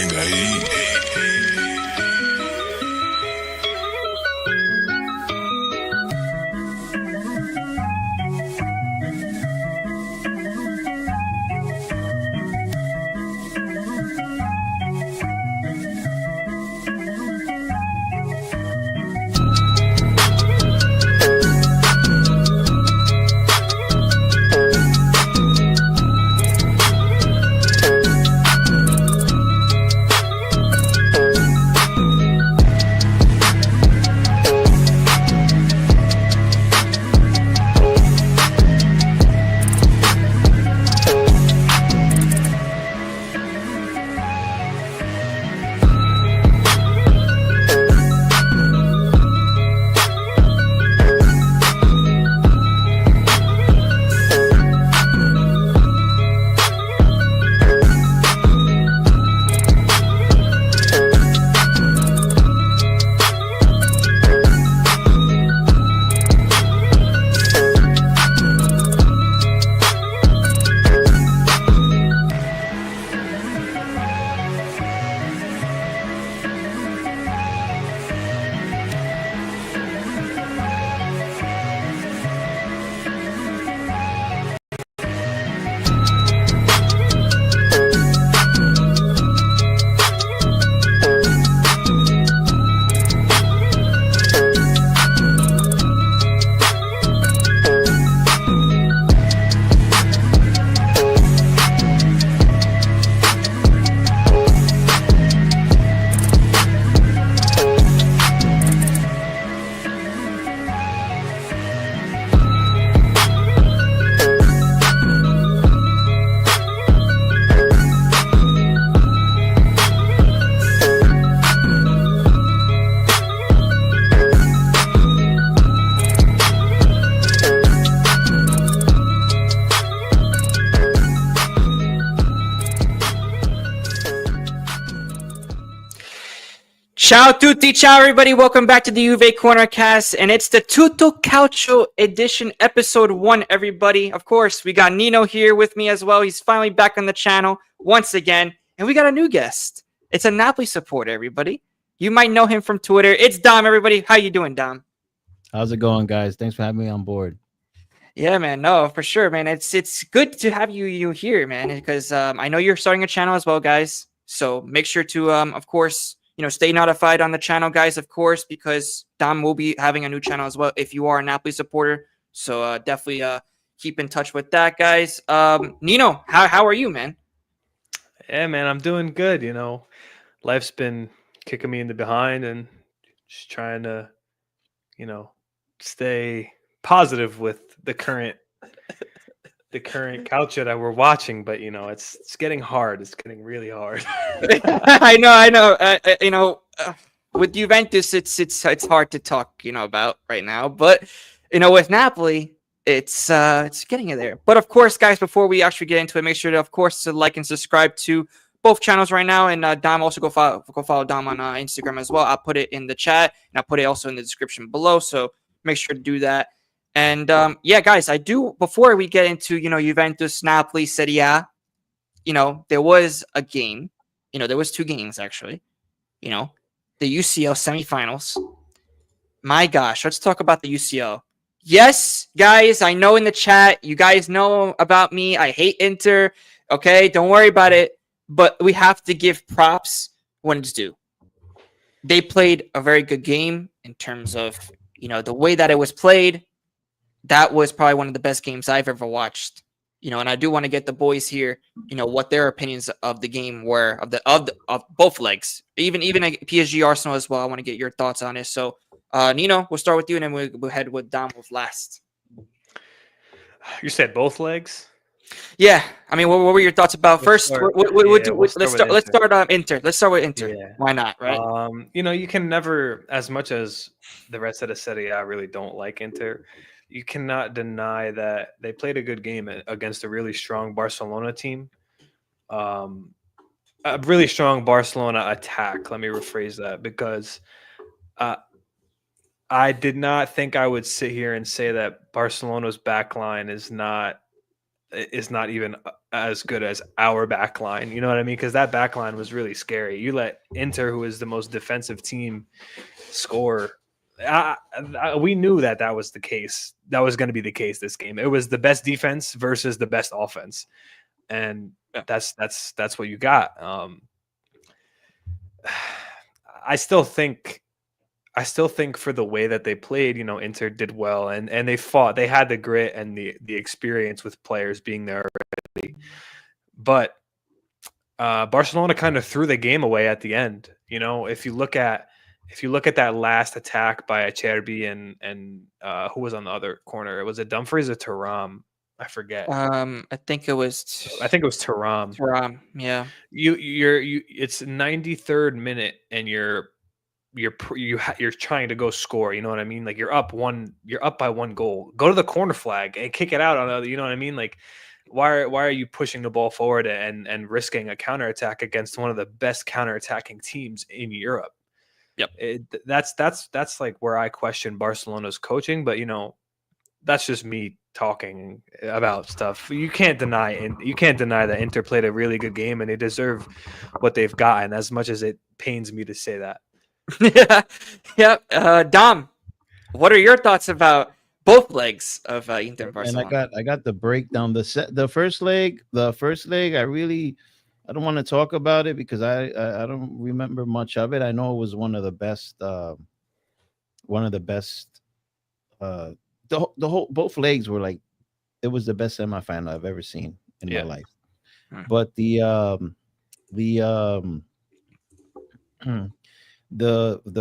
bring the heat. Ciao tutti, ciao everybody. Welcome back to the JuveCorner cast, and it's the Tutto Calcio edition, episode 1, everybody. Of course, we got Nino here with me as well. He's finally back on the channel once again, and we got a new guest. It's a Napoli supporter, everybody. You might know him from Twitter. It's Dom, everybody. How you doing, Dom? How's it going, guys? Thanks for having me on board. Yeah, man. No, for sure, man. It's good to have you here, man, because I know you're starting a channel as well, guys. So make sure to, of course, stay notified on the channel, guys, of course, because Dom will be having a new channel as well if you are a Napoli supporter. So definitely keep in touch with that, guys. Nino, how are you, man? Yeah, man, I'm doing good. Life's been kicking me in the behind and just trying to, stay positive with the current Calcio that we're watching. But it's getting hard. It's getting really hard. I know. With Juventus, it's hard to talk, about right now. But with Napoli, it's getting you there. But of course, guys, before we actually get into it, make sure to, of course, to like and subscribe to both channels right now. And Dom, also go follow Dom on Instagram as well. I'll put it in the chat, and I'll put it also in the description below. So make sure to do that. And yeah, guys, I do, before we get into Juventus, Napoli, Serie, there was a game. There was 2 games actually. The UCL semifinals. My gosh, let's talk about the UCL. Yes, guys, I know in the chat, you guys know about me. I hate Inter. Okay, don't worry about it. But we have to give props when it's due. They played a very good game in terms of, the way that it was played. That was probably one of the best games I've ever watched. And I do want to get the boys here, what their opinions of the game were, of both legs, even PSG Arsenal as well. I want to get your thoughts on it. So, Nino, we'll start with you, and then we'll head with Dom with last. You said both legs? Yeah, I mean, what were your thoughts about Let's first? start- Let's start Inter. Let's start with Inter. Yeah. Why not, right? You can never, as much as the rest of the Serie, I really don't like Inter. You cannot deny that they played a good game against a really strong Barcelona team. A really strong Barcelona attack. Let me rephrase that, because I did not think I would sit here and say that Barcelona's back line is not is not even as good as our back line. You know what I mean? Because that back line was really scary. You let Inter, who is the most defensive team, score. We knew that was the case. That was going to be the case this game. It was the best defense versus the best offense, and that's what you got. I still think for the way that they played, Inter did well, and they fought. They had the grit and the experience with players being there already. But Barcelona kind of threw the game away at the end. If you look at that last attack by Acerbi and who was on the other corner, was it Dumfries or Thuram? I forget. I think it was Thuram. Thuram, yeah. It's 93rd minute, and you're trying to go score. You know what I mean? Like you're up by one goal. Go to the corner flag and kick it out on the. You know what I mean? Like why are you pushing the ball forward and risking a counterattack against one of the best counterattacking teams in Europe? Yep. That's like where I question Barcelona's coaching, but that's just me talking about stuff. You can't deny that Inter played a really good game and they deserve what they've gotten, as much as it pains me to say that. Yeah. Dom, what are your thoughts about both legs of Inter and Barcelona? And I got the breakdown. The first leg, I don't want to talk about it because I don't remember much of it. I know it was one of the best. Both legs were like, it was the best semifinal I've ever seen in my life. But the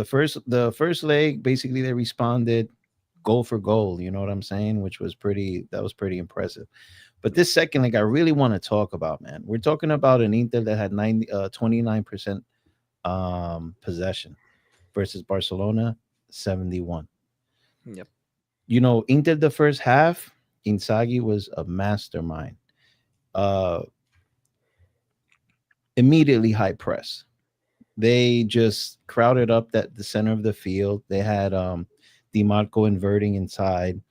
first leg, basically they responded goal for goal, you know what I'm saying, which was pretty impressive. But this second leg I really want to talk about, man. We're talking about an Inter that had 29% possession versus Barcelona 71. Yep. Inter the first half, Inzaghi was a mastermind. Immediately high press. They just crowded up the center of the field. They had Di Marco inverting inside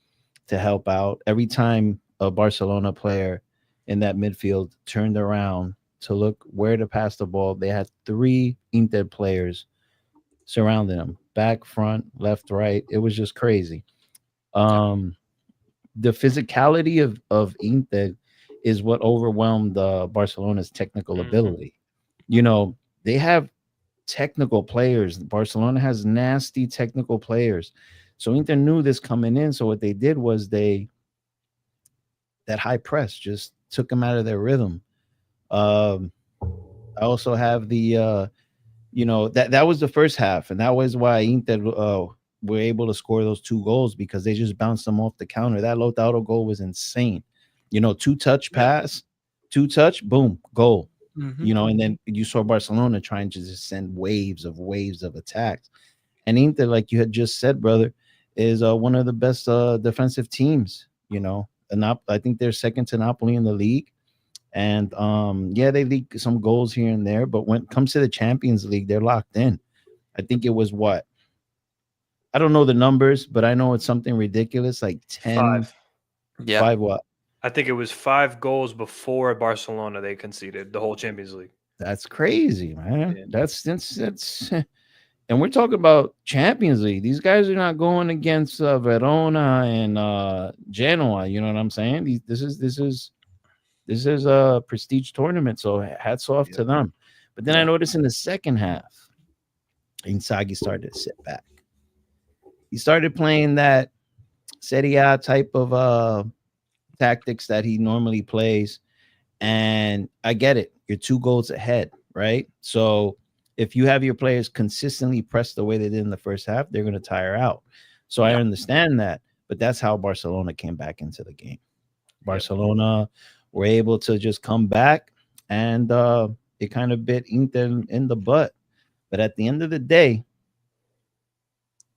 to help out. Every time a Barcelona player in that midfield turned around to look where to pass the ball, they had 3 Inter players surrounding them, back, front, left, right. It was just crazy. The physicality of Inter is what overwhelmed Barcelona's technical ability. They have technical players. Barcelona has nasty technical players. So Inter knew this coming in. So what they did was that high press just took them out of their rhythm. I also have that was the first half, and that was why Inter were able to score those 2 goals, because they just bounced them off the counter. That Lautaro goal was insane. 2-touch pass, 2-touch, boom, goal. And then you saw Barcelona trying to just send waves of attacks. And Inter, like you had just said, brother, is one of the best defensive teams. I think they're second to Napoli in the league. And they leak some goals here and there, but when it comes to the Champions League, they're locked in. I think it was what? I don't know the numbers, but I know it's something ridiculous, like 10. 5. Yeah. 5 what? I think it was 5 goals before Barcelona they conceded the whole Champions League. That's crazy, man. Yeah. That's and we're talking about Champions League. These guys are not going against Verona and Genoa. You know what I'm saying? This is a prestige tournament, so hats off to them. But then I noticed in the second half, Inzaghi started to sit back. He started playing that Serie A type of tactics that he normally plays, and I get it. You're 2 goals ahead, right? So if you have your players consistently press the way they did in the first half, they're going to tire out. So I understand that, but that's how Barcelona came back into the game. Barcelona were able to just come back, and it kind of bit Inter in the butt. But at the end of the day,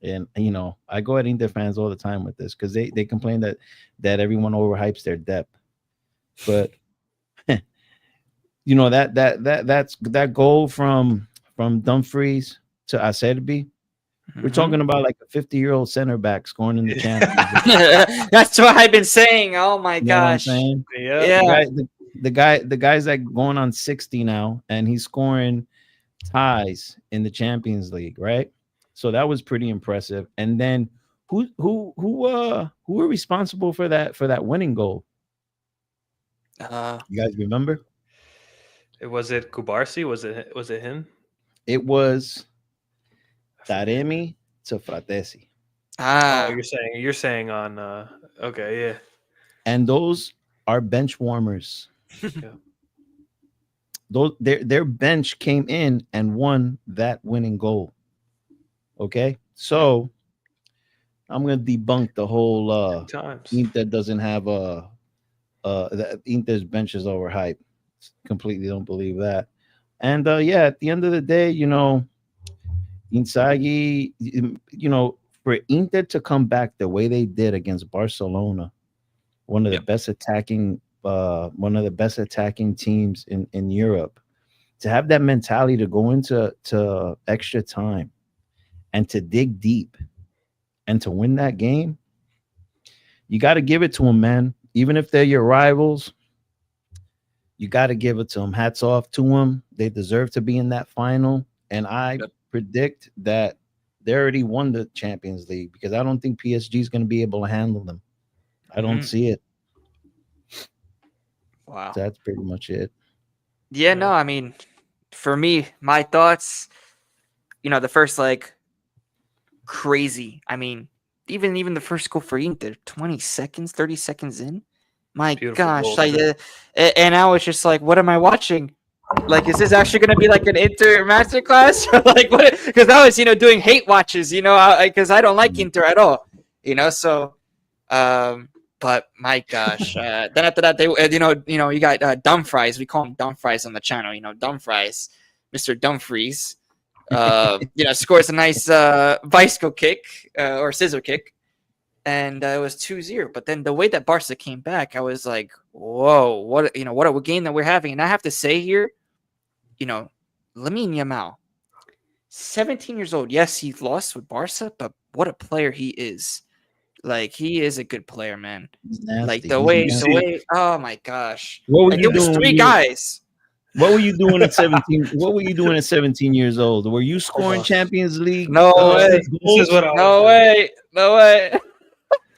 and I go at Inter fans all the time with this, because they complain that everyone overhypes their depth. But that goal from Dumfries to Acerbi, We're talking about like a 50-year-old center back scoring in the Champions League. That's what I've been saying. Oh my You know what I'm gosh. saying? Yeah. The guy's like going on 60 now, and he's scoring ties in the Champions League, right? So that was pretty impressive. And then who were responsible for that winning goal? You guys remember? Was it Kubarsi? Was it him? It was Taremi to Fratesi. Oh, you're saying on okay, yeah. And those are bench warmers. Yeah. Those their bench came in and won that winning goal. Okay, so I'm gonna debunk the whole Times. Inter doesn't have that Inter's bench is overhyped. Completely don't believe that. And yeah, at the end of the day, you know, Inzaghi, you know, for Inter to come back the way they did against Barcelona, one of the best attacking teams in Europe, to have that mentality to go into extra time and to dig deep and to win that game, you got to give it to them, man. Even if they're your rivals, you got to give it to them. Hats off to them. They deserve to be in that final. And I predict that they already won the Champions League, because I don't think PSG is going to be able to handle them. I don't see it. Wow. So that's pretty much it. Yeah, no, I mean, for me, my thoughts, you know, the first leg, crazy. I mean, even the first goal for Inter, 20 seconds, 30 seconds in. My Beautiful gosh. goal, Like, and I was just like, what am I watching? Like, is this actually going to be like an Inter masterclass? Or like, what? Because I was, you know, doing hate watches, you know, because I don't like Inter at all, you know, so, but my gosh, then after that, they, you know, you got Dumfries. We call him Dumfries on the channel, you know, Dumfries, Mr. Dumfries. You know, scores a nice bicycle kick or scissor kick, and it was 2-0. But then the way that Barca came back, I was like, whoa, what a game that we're having. And I have to say here, you know, Lamine Yamal, 17 years old. Yes, he lost with Barca, but what a player he is. Like, he is a good player, man. Like the way, oh my gosh. What were like, you there was doing? 3 guys. What were you doing at 17? What were you doing at 17 years old? Were you scoring Champions League? No way. This is what I No was way. No way.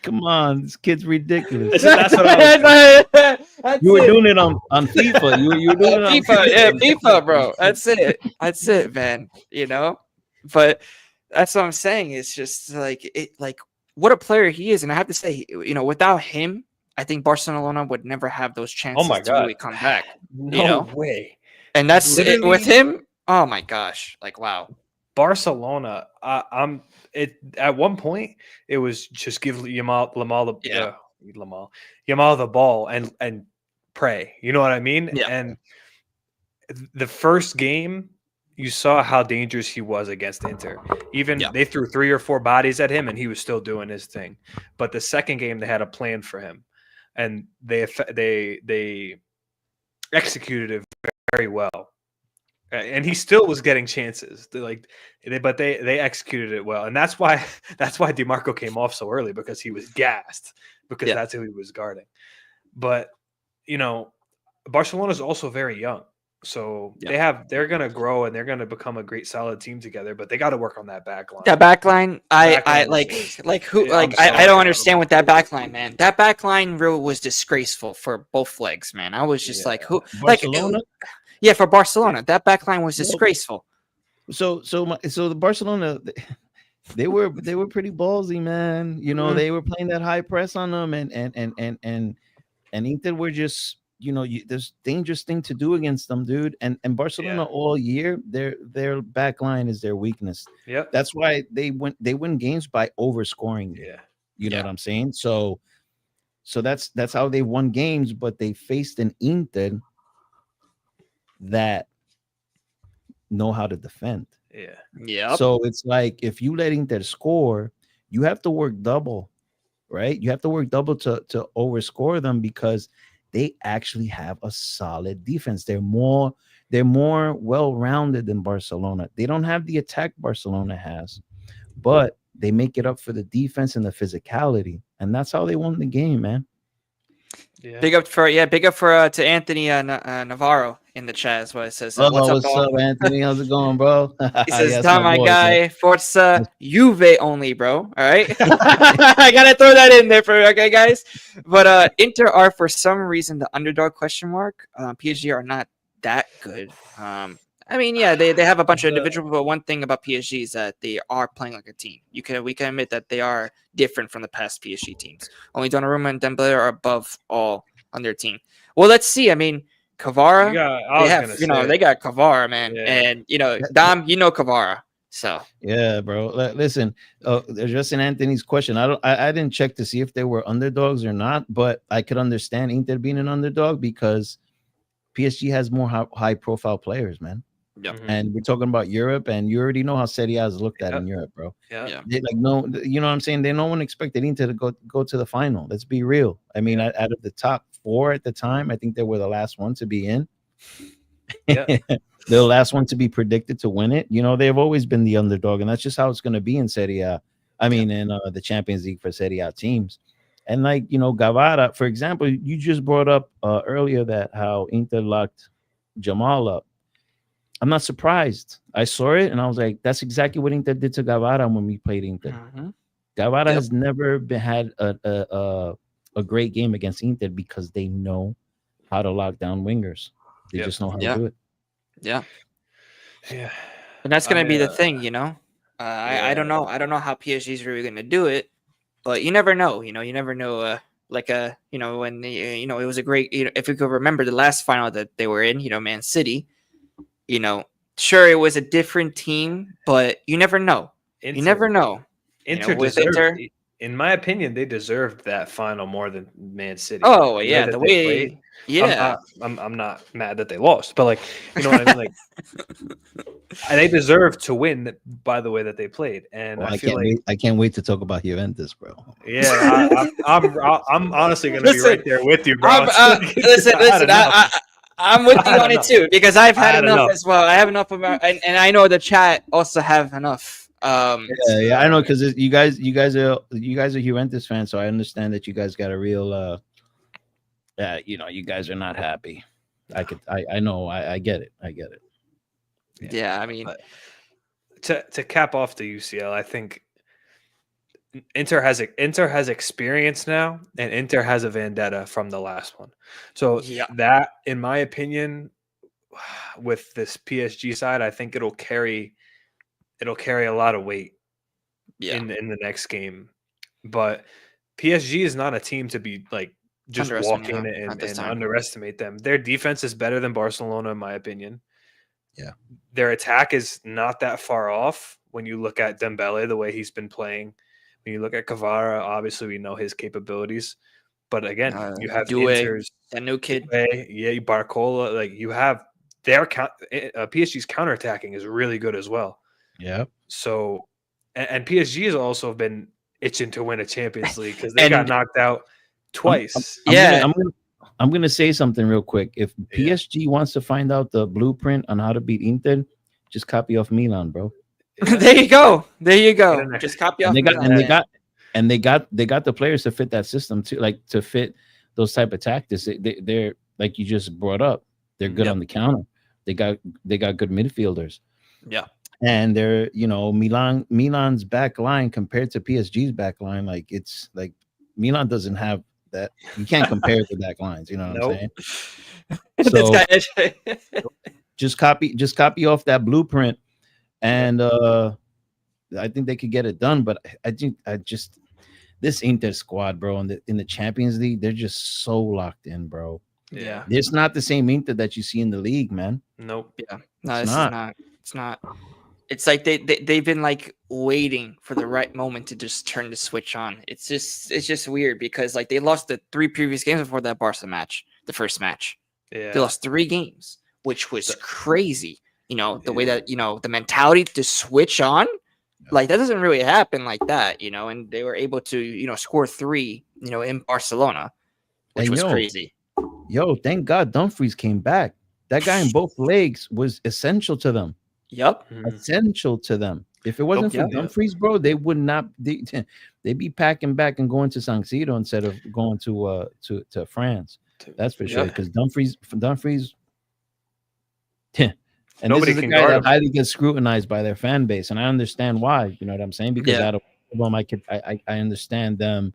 Come on, this kid's ridiculous. That's what I was That's You were it. doing it on FIFA. You were doing it on FIFA, yeah, FIFA, bro. That's it. That's it, man. You know, but that's what I'm saying. It's just like what a player he is, and I have to say, you know, without him, I think Barcelona would never have those chances to really come back. No You know? way. And that's it. Literally- With him. Oh my gosh! Like, wow. Barcelona, at one point it was just give Yamal the ball and pray. You know what I mean? Yeah. And the first game, you saw how dangerous he was against Inter. Even they threw 3 or 4 bodies at him, and he was still doing his thing. But the second game, they had a plan for him, and they executed it very well. And he still was getting chances, but they executed it well, and that's why DeMarco came off so early, because he was gassed, because that's who he was guarding. But you know, Barcelona is also very young, so they're gonna grow and they're gonna become a great solid team together. But they got to work on that back line. That back line, I don't understand with that back line, man. That back line was disgraceful for both legs, man. I was just like, who? Barcelona? Yeah, for Barcelona, that back line was disgraceful. So the Barcelona, they were pretty ballsy, man. You know, they were playing that high press on them, and Inter were just, you know, there's dangerous thing to do against them, dude. And Barcelona all year, their back line is their weakness. Yeah, that's why they win games by overscoring. Yeah, you know what I'm saying. So that's how they won games, but they faced an Inter that know how to defend. Yeah. So it's like, if you let Inter score, you have to work double, right? You have to work double to overscore them, because they actually have a solid defense. They're more well-rounded than Barcelona. They don't have the attack Barcelona has, but they make it up for the defense and the physicality, and that's how they won the game, man. Yeah. Big up for to Anthony Navarro in the chat as well. It says, What's what's up, up, Anthony? How's it going, bro? He says, Yes, "Dom, my boy, guy, Forza Juve only, bro. All right, I gotta throw that in there for okay, guys. But Inter are for some reason the underdog question mark. PSG are not that good. I mean, yeah, they have a bunch of individuals, but one thing about PSG is that they are playing like a team. We can admit that they are different from the past PSG teams. Only Donnarumma and Dembele are above all on their team. Well, let's see. I mean, Kvara, they got Kvara, man, Yeah. and Dom, Kvara, so Yeah, bro. Listen, addressing Anthony's question, I didn't check to see if they were underdogs or not, but I could understand Inter being an underdog because PSG has more high profile players, man. yeah, And we're talking about Europe, and you already know how Serie A is looked at in Europe, bro. Yeah. They, no, you know what I'm saying? No one expected Inter to go to the final. Let's be real. I mean, out of the top 4 at the time, I think they were the last one to be in. Yeah. The last one to be predicted to win it. They've always been the underdog, and that's just how it's going to be in Serie A. I mean, in the Champions League for Serie A teams. And Gavara, for example, you just brought up earlier that how Inter locked Jamal up. I'm not surprised. I saw it and I was like, that's exactly what Inter did to Gavara when we played Inter. Mm-hmm. Gavara has never had a great game against Inter because they know how to lock down wingers. They just know how to do it. Yeah. Yeah. And that's gonna be the thing, I don't know. I don't know how PSG is really gonna do it, but you never know. You never know. When it was a great. If you could remember the last final that they were in, Man City. Sure, it was a different team, but you never know. You never know. In my opinion, they deserved that final more than Man City. Oh yeah, the way they played. Yeah, I'm not mad that they lost, but you know what I mean. And they deserve to win by the way that they played. And I can't wait to talk about Juventus, bro. Yeah, I'm honestly going to be right there with you, bro. Listen. I'm with you on it too because I've had enough as well. I have enough about, and I know the chat also have enough. Yeah, I know because you guys are Juventus fans, so I understand that you guys got a real. You guys are not happy. I know. I get it. Yeah, I mean, to cap off the UCL, I think Inter has experience now, and Inter has a vendetta from the last one. So that, in my opinion, with this PSG side, I think it'll carry a lot of weight in the next game. But PSG is not a team to be just walk in and underestimate them. Their defense is better than Barcelona, in my opinion. Yeah. Their attack is not that far off when you look at Dembele, the way he's been playing. When you look at Kvara, obviously we know his capabilities. But again, you have Inter's that new kid. Barcola. You have their PSG's counterattacking is really good as well. Yeah. So, and PSG has also been itching to win a Champions League because they got knocked out twice. I'm gonna say something real quick. If PSG wants to find out the blueprint on how to beat Inter, just copy off Milan, bro. There you go. Just copy off. They got the players to fit that system too, to fit those type of tactics. They're like you just brought up. They're good on the counter. They got good midfielders. Yeah. And they're Milan's back line compared to PSG's back line, it's like Milan doesn't have that. You can't compare the back lines, you know what I'm saying? So just copy off that blueprint, and I think they could get it done. But this Inter squad, bro, in the Champions League, they're just so locked in, bro. Yeah, it's not the same Inter that you see in the league, man. Nope. Yeah, no, it's not. It's like they've been waiting for the right moment to just turn the switch on. It's just weird because they lost the 3 previous games before that Barca match, the first match. Yeah, they lost 3 games, which was crazy. The way that the mentality to switch on, that doesn't really happen like that. And they were able to score 3 in Barcelona, which was crazy. Thank God Dumfries came back. That guy in both legs was essential to them. Yep. Essential to them. If it wasn't for yeah. Dumfries, bro, they would not. They'd be packing back and going to San Siro instead of going to France. That's for sure. Yeah. Because Dumfries, and Nobody this is a can guy guard that him. highly gets scrutinized by their fan base, and I understand why. You know what I'm saying? Because Yeah. out of them, I understand them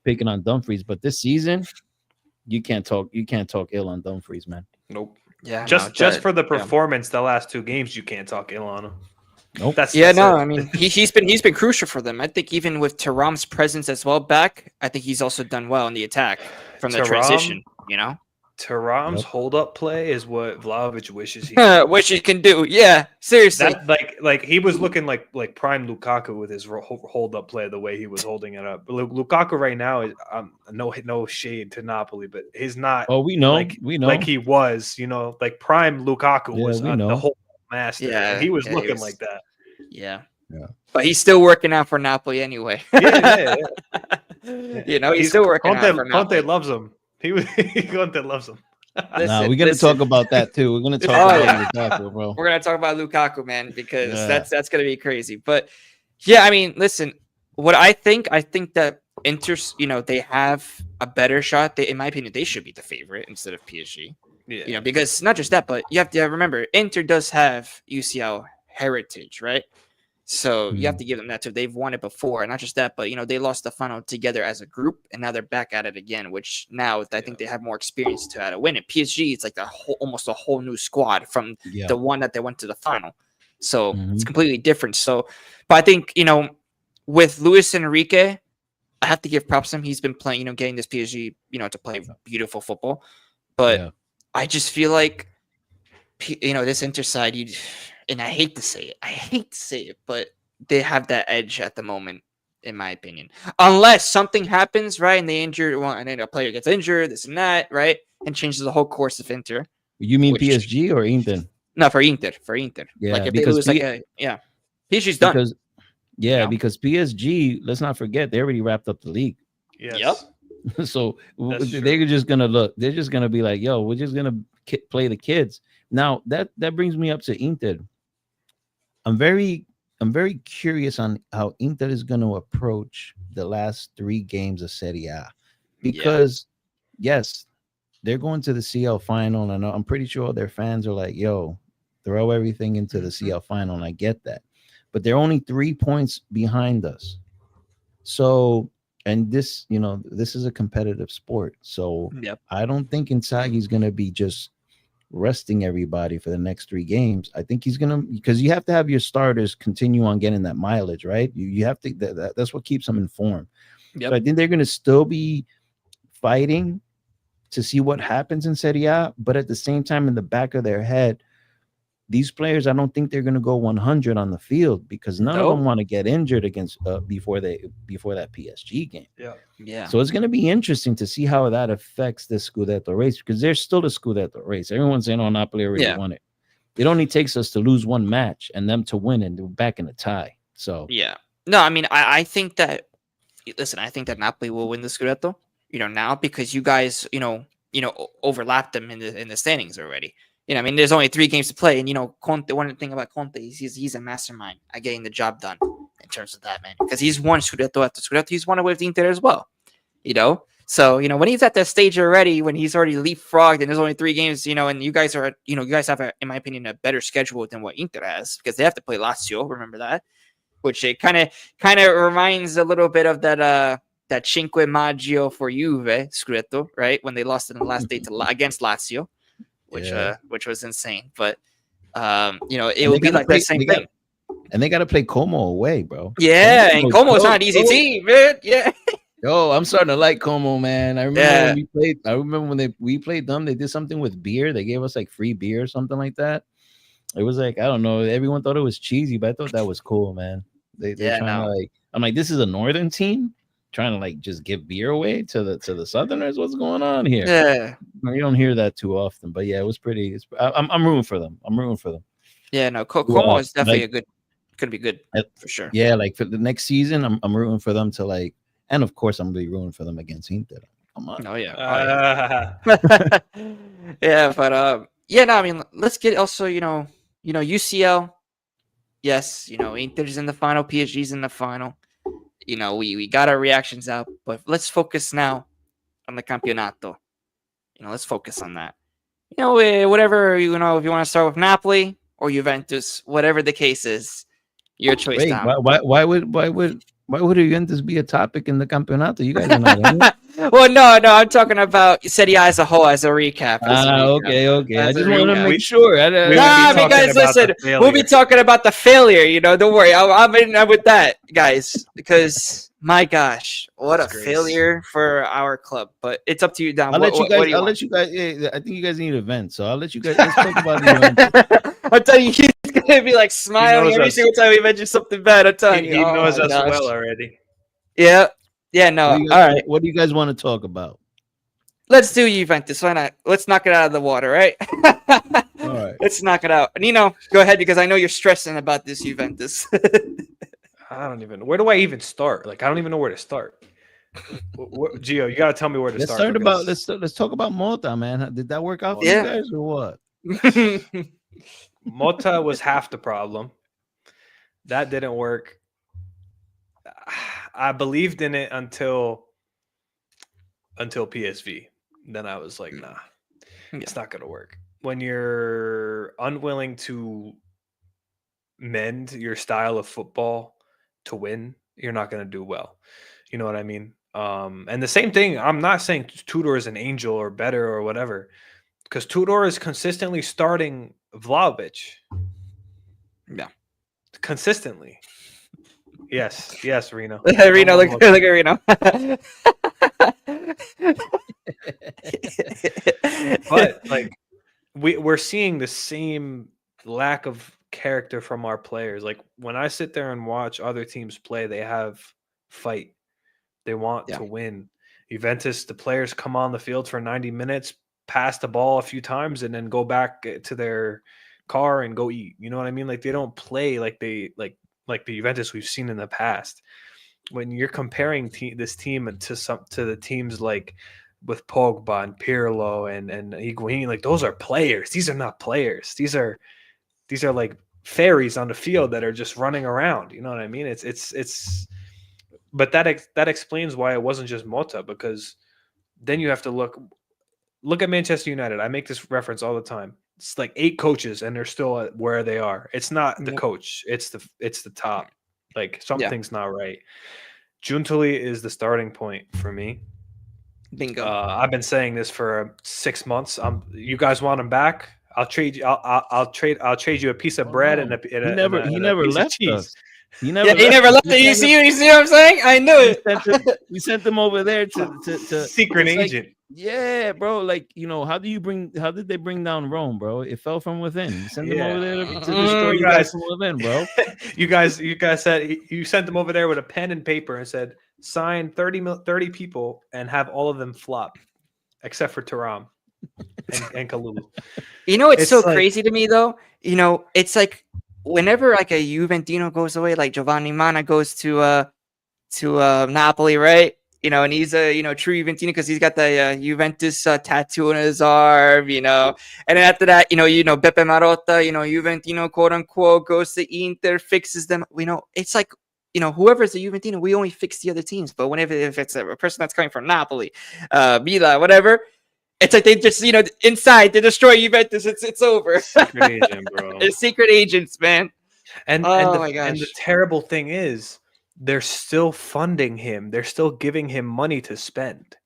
picking on Dumfries, but this season, you can't talk ill on Dumfries, man. Nope. Yeah, Just for the yeah. performance, the last 2 games, you can't talk ill on him. Nope. That's Yeah, it. I mean he's been crucial for them. I think even with Thuram's presence as well back, I think he's also done well in the attack from the Thuram- transition. You know, Thuram's Yep. hold up play is what Vlahovic wishes he. what she can do. Yeah, seriously. That like he was looking like prime Lukaku with his hold up play, the way he was holding it up. But Lukaku right now is no shade to Napoli, but he's not. Oh, we know. Like he was, like prime Lukaku Yeah, was we know. the whole master. Yeah, and he was yeah, he looking was- like that. Yeah. Yeah. But he's still working out for Napoli anyway. Yeah. You know, he's still working out for Napoli. Conte loves him. Conte loves him. Nah, we're gonna talk about that too. We're gonna talk Oh, about yeah. Lukaku, bro. We're gonna talk about Lukaku, man, because Yeah. that's gonna be crazy. But yeah, I mean, listen, what I think that Inter, they have a better shot. In my opinion, they should be the favorite instead of PSG. Yeah. Because not just that, but you have to remember, Inter does have UCL heritage, right? So you have to give them that too. They've won it before, and not just that, but they lost the final together as a group, and now they're back at it again. Which now I think they have more experience to how to win it. PSG, it's like almost a whole new squad from the one that they went to the final. So it's completely different. So, but I think with Luis Enrique, I have to give props to him. He's been playing, getting this PSG, to play beautiful football. But I just feel like, this Inter side, and I hate to say it, but they have that edge at the moment, in my opinion. Unless something happens, right, and they injure, and then a player gets injured, this and that, right, and changes the whole course of Inter. You mean PSG or Inter? No, for Inter. Yeah, like if they lose, PSG's done. Because PSG, let's not forget, they already wrapped up the league. Yes. Yep. So That's they're just gonna look. They're just gonna be like, "Yo, we're just gonna play the kids." Now that brings me up to Inter. I'm very curious on how Inter is going to approach the last 3 games of Serie A, because yes, they're going to the CL final, and I'm pretty sure their fans are like, "Yo, throw everything into the CL final," and I get that, but they're only 3 points behind us. So, and this is a competitive sport, so I don't think Inzaghi's going to be just resting everybody for the next 3 games. I think he's gonna, because you have to have your starters continue on getting that mileage, right? You have to, that's what keeps them informed. So I think they're gonna still be fighting to see what happens in Serie A, but at the same time, in the back of their head, these players, I don't think they're gonna go 100 on the field, because none of them want to get injured against before that PSG game. Yeah. So it's going to be interesting to see how that affects the Scudetto race, because there's still a Scudetto race. Everyone's saying, "Oh, Napoli already won it." It only takes us to lose 1 match and them to win, and we're back in a tie. So no, I mean, I think that. Listen, I think that Napoli will win the Scudetto. Now, because you guys, overlapped them in the standings already. I mean, there's only 3 games to play, and Conte. One thing about Conte is he's a mastermind at getting the job done in terms of that, man. Because he's won Scudetto after Scudetto, he's won it with Inter as well. So when he's at that stage already, when he's already leapfrogged, and there's only 3 games, and you guys are, you guys have, in my opinion, a better schedule than what Inter has, because they have to play Lazio. Remember that, which it kind of reminds a little bit of that Cinque Maggio for Juve Scudetto, right, when they lost in the last day against Lazio. Which was insane, but it would be like that same thing. And they got to play Como away, bro. Yeah, and Como's not an easy team, man. Yeah. Yo, I'm starting to like Como, man. I remember when we played. I remember when we played them. They did something with beer. They gave us like free beer or something like that. It was like, I don't know. Everyone thought it was cheesy, but I thought that was cool, man. They're trying to like. I'm like, this is a northern team trying to like just give beer away to the Southerners. What's going on here? Yeah, you don't hear that too often, but yeah, it was pretty. I'm rooting for them. Yeah, no, Como is definitely gonna be good for sure. Yeah, like for the next season, I'm rooting for them to like, and of course, I'm gonna be rooting for them against Inter. Come on. Oh yeah. Yeah, but no, I mean, let's get also UCL. Yes, Inter's in the final, PSG's in the final. We got our reactions out, but let's focus now on the Campionato. Let's focus on that. Whatever, if you want to start with Napoli or Juventus, whatever the case is, your choice, Wait, Tom. why would Juventus be a topic in the Campeonato? You guys are not in it. Well, no, I'm talking about Serie A as a whole, as a recap. Okay. I As a just want to recap. make sure. we would be Nah, talking because about listen, the we'll be failure. talking about the failure. Don't worry. I'm in with that, guys, because my gosh, what a Disgrace. failure for our club. But it's up to you, Dom. I'll let you What do guys. want? Yeah, I think you guys need a vent, so I'll let you guys. Let's talk about the Juventus. I'm telling you, he's gonna be like smiling knows every us. single time we mention something bad. I'm telling He you. Oh knows my us gosh. well already. Yeah. No. All right. What do you guys want to talk about? Let's do Juventus. Why not? Let's knock it out of the water, right? All right. Let's knock it out. Nino, go ahead because I know you're stressing about this Juventus. I don't even. Where do I even start? Like, I don't even know where to start. Gio, you gotta tell me where to Let's start. let's talk about Mota, man. Did that work out for Yeah. you guys or what? Mota was half the problem. That didn't work. I believed in it until PSV. Then I was like, nah, it's not gonna work. When you're unwilling to mend your style of football to win, you're not gonna do well. You know what I mean? And the same thing, I'm not saying Tudor is an angel or better or whatever, because Tudor is consistently starting Vlahovic. Yeah. Consistently. Yes, Reno. Reno, look at Reno. But like we're seeing the same lack of character from our players. Like when I sit there and watch other teams play, they have fight. They want to win. Juventus, the players come on the field for 90 minutes, pass the ball a few times, and then go back to their car and go eat. You know what I mean? Like they don't play like the Juventus we've seen in the past. When you're comparing this team to the teams like with Pogba and Pirlo and Higuain, like those are players. These are not players. These are like fairies on the field that are just running around. You know what I mean? It's. But that explains why it wasn't just Mota, because then you have to look at Manchester United. I make this reference all the time. It's like 8 coaches and they're still at where they are. It's not the coach. It's the top. Like something's not right. Giuntoli is the starting point for me. Bingo. I've been saying this for 6 months. You guys want him back? I'll trade you. I'll trade you a piece of bread and a he never piece of left cheese. us. He He never left it. You see what I'm saying? I knew it. We sent him over there to secret agent. Yeah, bro. Like, how did they bring down Rome, bro? It fell from within. You sent them over there to destroy you guys from within, bro. you guys said you sent them over there with a pen and paper and said sign 30 people and have all of them flop, except for Thuram and Kalulu. It's so crazy to me though. It's like whenever like a Juventino goes away, like Giovanni Mana goes to Napoli, right? And he's a true Juventino because he's got the Juventus tattoo on his arm, and then after that, Beppe Marotta, Juventino quote unquote goes to Inter, fixes them. It's like whoever's a Juventino, we only fix the other teams, but if it's a person that's coming from Napoli, Milan, whatever. It's like they just, inside they destroy Juventus. It's over. Secret agent, bro. It's secret agents, man. And my gosh. and the terrible thing is, they're still funding him. They're still giving him money to spend.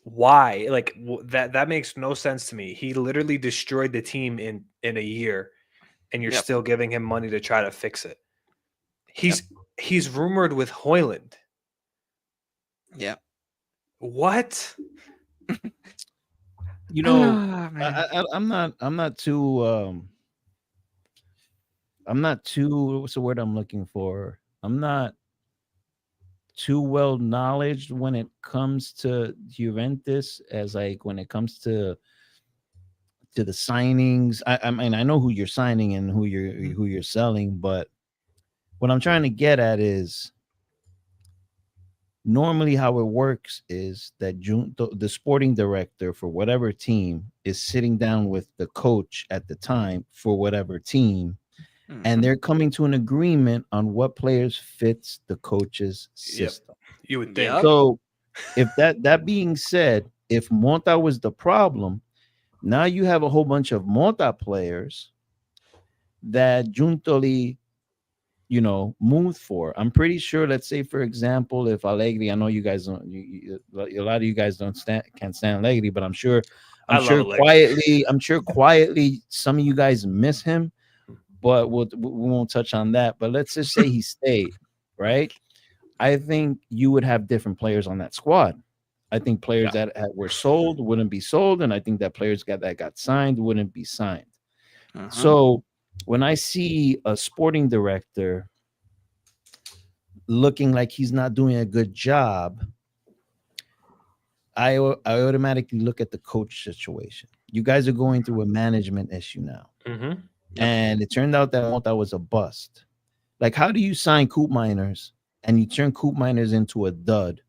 Why? Like that makes no sense to me. He literally destroyed the team in a year, and you're still giving him money to try to fix it. He's rumored with Højlund. Yeah. What? I'm not too what's the word I'm looking for? I'm not too well knowledge when it comes to Juventus, as like when it comes to the signings. I mean, I know who you're signing and who you're selling, but what I'm trying to get at is normally how it works is that the sporting director for whatever team is sitting down with the coach at the time for whatever team, and they're coming to an agreement on what players fits the coach's Yep. system. You would think. Yep. So, if that being said, if Mota was the problem, now you have a whole bunch of Mota players that Giuntoli, moved for. I'm pretty sure. Let's say, for example, if Allegri, I know you guys don't, a lot of you guys can't stand Allegri, but I'm sure quietly, some of you guys miss him. But we won't touch on that. But let's just say he stayed, right? I think you would have different players on that squad. I think players that were sold wouldn't be sold, and I think that players that got signed wouldn't be signed. So when I see a sporting director looking like he's not doing a good job, I automatically look at the coach situation. You guys are going through a management issue now. And it turned out that Mota was a bust. Like, how do you sign Coop Miners and you turn Coop Miners into a dud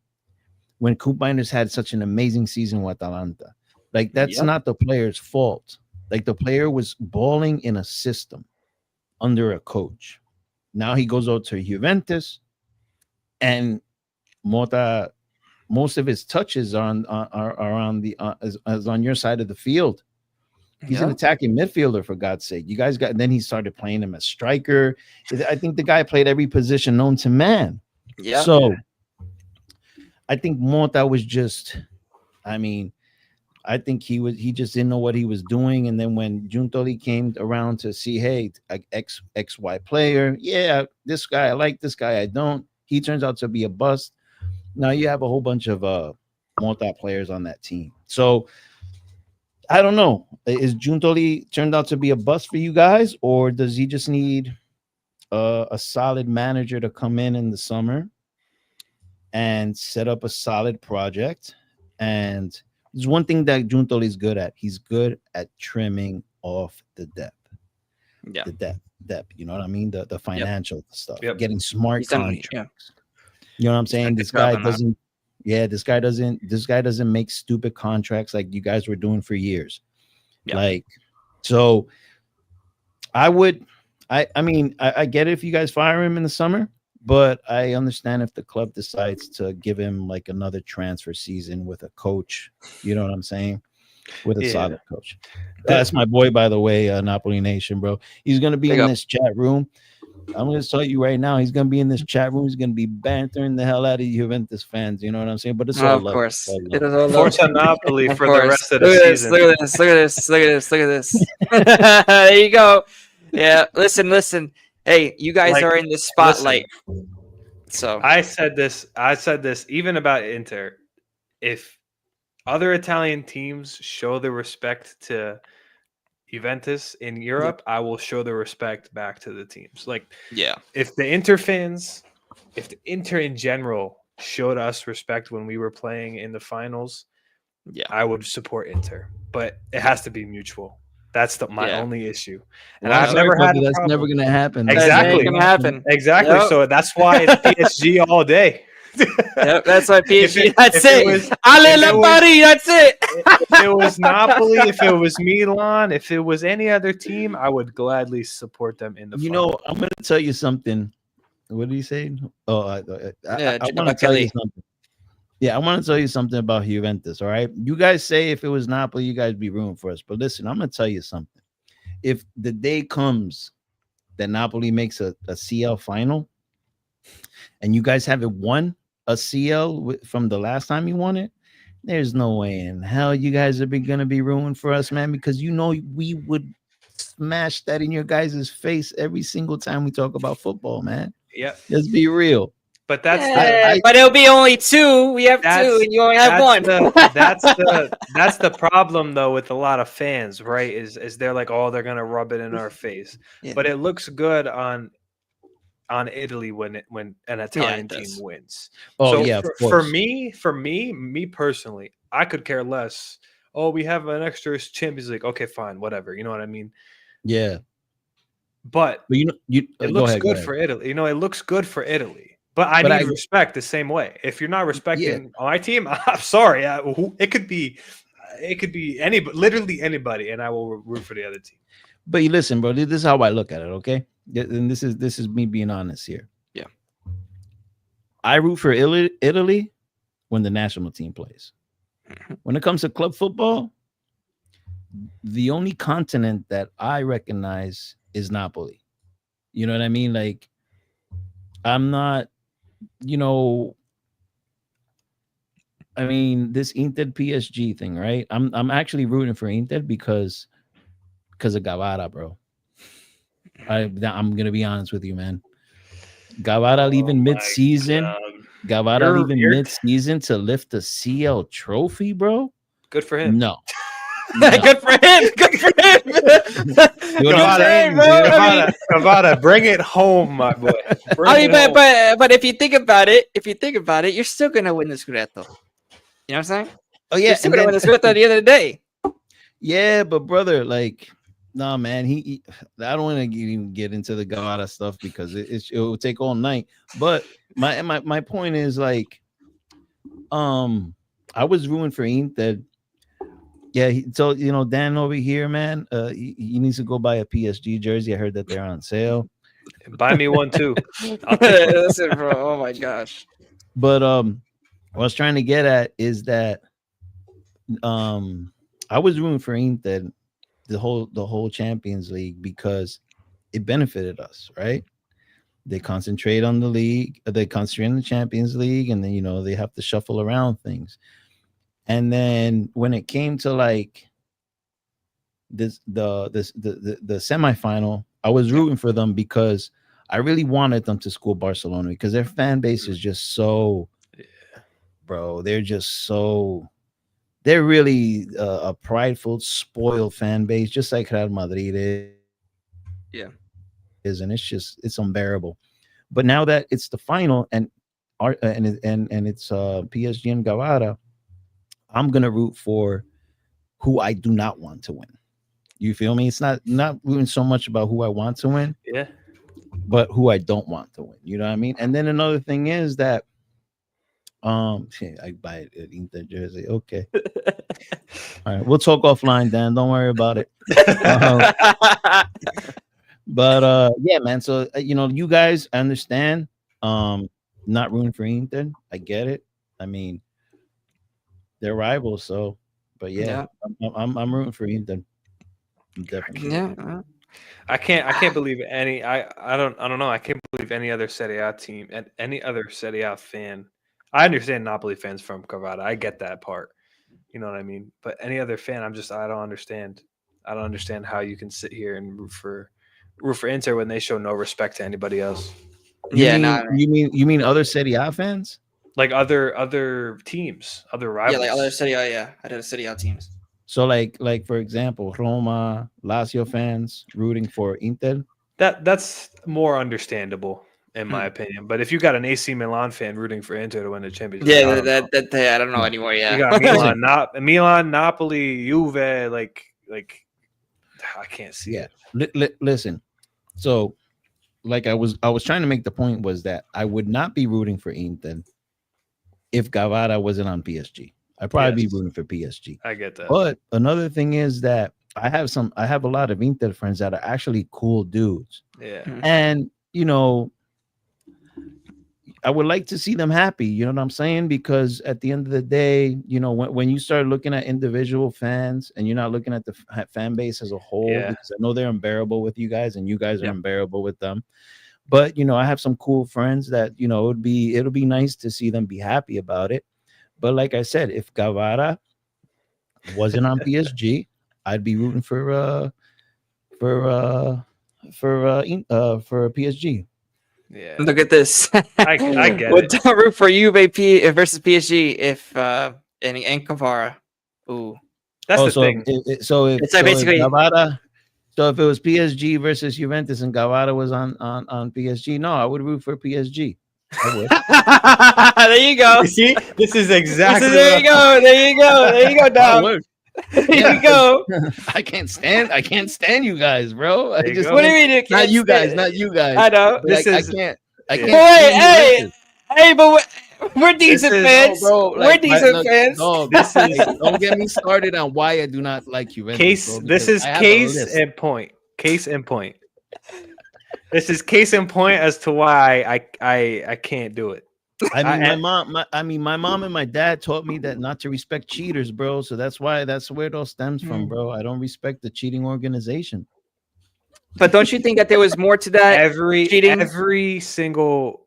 when Coop Miners had such an amazing season with Atalanta? Like, that's not the player's fault. Like, the player was balling in a system under a coach. Now he goes out to Juventus, and Mota, most of his touches are on your side of the field. He's an attacking midfielder, for God's sake. You guys then he started playing him as striker. I think the guy played every position known to man. Yeah. So I think Mota was just, I think he just didn't know what he was doing. And then when Giuntoli came around to see, hey, XY player, this guy, I like this guy, I don't. He turns out to be a bust. Now you have a whole bunch of Mota players on that team. So I don't know. Is Giuntoli turned out to be a bust for you guys, or does he just need a solid manager to come in the summer and set up a solid project? And there's one thing that Giuntoli is good at. He's good at trimming off the depth. Yeah, the depth. You know what I mean? The financial stuff. Getting smart contracts. You know what I'm saying? This guy doesn't. Yeah, this guy doesn't make stupid contracts like you guys were doing for years. Like, so I get it if you guys fire him in the summer, but I understand if the club decides to give him like another transfer season with a coach. You know what I'm saying? With a solid coach. That's my boy, by the way, Napoli Nation, bro. He's gonna be in this chat room. I'm going to tell you right now, he's going to be in this chat room. He's going to be bantering the hell out of Juventus fans. You know what I'm saying? But it's all love. Of course. It is all love. Forza Napoli for the rest of the season. Look at this. There you go. Yeah, listen. Hey, you guys are in the spotlight. So I said this even about Inter. If other Italian teams show the respect to Juventus in Europe, I will show the respect back to the teams. Like, if the Inter fans, if the Inter in general showed us respect when we were playing in the finals, I would support Inter. But it has to be mutual. That's my only issue. And I've never had that's never going to happen. Exactly. Going to happen. Exactly. Yep. So that's why it's PSG all day. That's why PSG. That's it. That's it. If it was Napoli, if it was Milan, if it was any other team, I would gladly support them in the final. I'm going to tell you something. What did he say? Oh, I want to tell you something. Yeah, I want to tell you something about Juventus, all right? You guys say if it was Napoli, you guys be rooting for us. But listen, I'm going to tell you something. If the day comes that Napoli makes a CL final and you guys haven't won a CL from the last time you won it, there's no way in hell you guys are going to be rooting for us, man, because we would smash that in your guys' face every single time we talk about football, man. Yeah. Let's be real. But that's but it'll be only two. We have two, and you only have one. That's the problem, though, with a lot of fans, right? Is they're like, oh, they're gonna rub it in our face, but it looks good on Italy when an Italian team wins. Oh, so for me personally, I could care less. Oh, we have an extra Champions League. Okay, fine, whatever. You know what I mean? Yeah. But it looks good for Italy. It looks good for Italy. But I need respect the same way. If you're not respecting my team, I'm sorry. It could be anybody, literally anybody, and I will root for the other team. But you listen, bro. This is how I look at it. Okay, and this is me being honest here. Yeah. I root for Italy when the national team plays. When it comes to club football, the only continent that I recognize is Napoli. You know what I mean? Like, I'm not, you know, I mean, this Inter PSG thing, right? I'm actually rooting for Inter because of Gavara, bro. I'm gonna be honest with you, man. Gavara leaving mid-season. Gavara leaving mid-season to lift the CL trophy, bro. Good for him. No. Good for him. Good for him. Cavada, bring it home, my boy. But if you think about it, you're still gonna win the Scudetto. You know what I'm saying? Oh yeah, you're still gonna win the Scudetto at the end of the day. Yeah, but brother, like, nah, man, he I don't want to even get into the Gavara stuff because it will take all night. But my point is, like, I was rooting for Inter. Yeah, so you know, Dan over here, man, he needs to go buy a PSG jersey. I heard that they're on sale. Buy me one too. Listen, bro. Oh my gosh. But what I was trying to get at is that I was rooting for Inter the whole Champions League because it benefited us, right? They concentrate on the league, they concentrate on the Champions League, and then, you know, they have to shuffle around things. And then when it came to like the semifinal, I was rooting for them because I really wanted them to school Barcelona because their fan base is just so, bro. They're just so, they're really a prideful, spoiled fan base, just like Real Madrid is. Yeah, and it's unbearable. But now that it's the final and it's PSG and Gavara, I'm gonna root for who I do not want to win. You feel me? It's not rooting so much about who I want to win, yeah, but who I don't want to win. You know what I mean? And then another thing is that I buy an Inter jersey. Okay. All right, we'll talk offline, Dan. Don't worry about it. But yeah, man. So you know, you guys understand. Not rooting for Inter. I get it. I mean, they're rivals, so. But yeah. I'm rooting for Inter. Definitely. Yeah. I can't believe any. I don't know. I can't believe any other Serie A team and any other Serie A fan. I understand Napoli fans from Cavada. I get that part. You know what I mean? But any other fan, I don't understand. I don't understand how you can sit here and root for Inter when they show no respect to anybody else. You mean other Serie A fans? Like other teams, other rivals. Yeah, like other Serie A, yeah. Other Serie A teams. So like for example, Roma, Lazio fans rooting for Inter. That's more understandable in my opinion. But if you got an AC Milan fan rooting for Inter to win the championship, I don't know anymore. Yeah, you got Milan, Napoli, Juve. Like I can't see it. Listen, so like I was trying to make the point was that I would not be rooting for Inter if Gavara wasn't on PSG. I'd probably be rooting for PSG. I get that. But another thing is that I have a lot of Inter friends that are actually cool dudes. Yeah. And you know, I would like to see them happy, you know what I'm saying? Because at the end of the day, you know, when you start looking at individual fans and you're not looking at the fan base as a whole, because I know they're unbearable with you guys and you guys are unbearable with them. But, you know, I have some cool friends that, you know, it'll be nice to see them be happy about it. But like I said, if Gavara wasn't on PSG, I'd be rooting for PSG. Yeah. Look at this. I get Would it. don't root for Juve versus PSG if in Cavara. Ooh. That's the thing. It's like basically Gavara, so if it was PSG versus Juventus and Gavara was on PSG, no, I would root for PSG. I would. There you go. You see, this is exactly. There you go, Dom. There you go. I can't stand you guys, bro. What do you mean? Not you guys. I know. I can't. Hey, but we're decent fans. We're decent fans. No, don't get me started on why I do not like Juventus. This is case in point. Case in point. This is case in point as to why I can't do it. I mean, I- my mom and my dad taught me that not to respect cheaters, bro. So that's where it all stems from, bro. I don't respect the cheating organization. But don't you think that there was more to that? cheating? Every single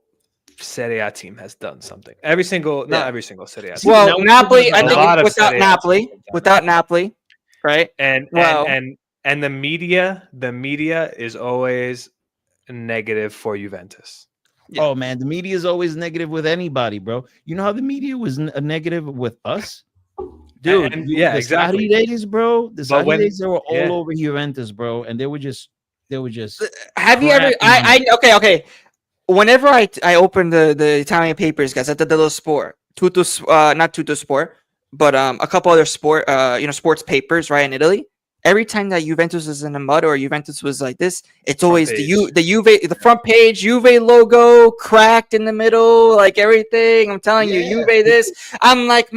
Serie A team has done something. Not every single Serie A team. now Well, we're Napoli, talking I about a lot think of without Serie A Napoli, teams have done right? and Well- and the media is always negative for Juventus. Yeah. Oh man, the media is always negative with anybody, bro. You know how the media was a negative with us, dude. And yeah, the exactly. Saudi days, bro. The But Saudi when- days, they were all yeah. over Juventus, bro, and they were just. Have you ever? Okay. Whenever I open the Italian papers, guys, at the little sport, Tutto, not Tutto Sport, but a couple other sports papers, right, in Italy. Every time that Juventus is in the mud or Juventus was like this, it's always the front page Juve logo cracked in the middle, like everything. I'm telling you, Juve this. I'm like,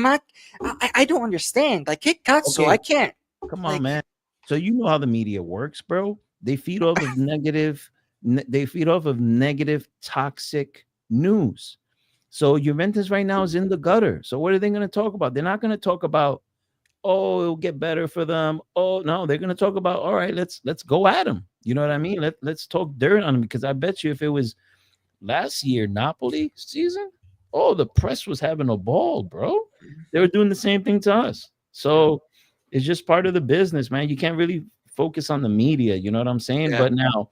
I don't understand. Like, kick cazzo, Okay. I can't. Come on, Like- man. So you know how the media works, bro. They feed off of negative. They feed off of negative, toxic news. So Juventus right now is in the gutter. So what are they going to talk about? They're not going to talk about, oh, it'll get better for them. Oh no, they're going to talk about, all right, let's go at them. You know what I mean? Let's talk dirt on them, because I bet you if it was last year Napoli season, oh, the press was having a ball, bro. They were doing the same thing to us. So it's just part of the business, man. You can't really focus on the media. You know what I'm saying? Yeah. But now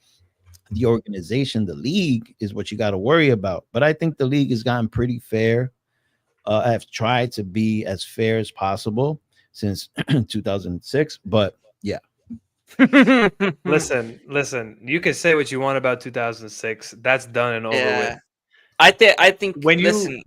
the organization, the league, is what you got to worry about. But I think the league has gotten pretty fair. I've tried to be as fair as possible since 2006. But yeah, Listen. You can say what you want about 2006. That's done and over with. I think When you- listen,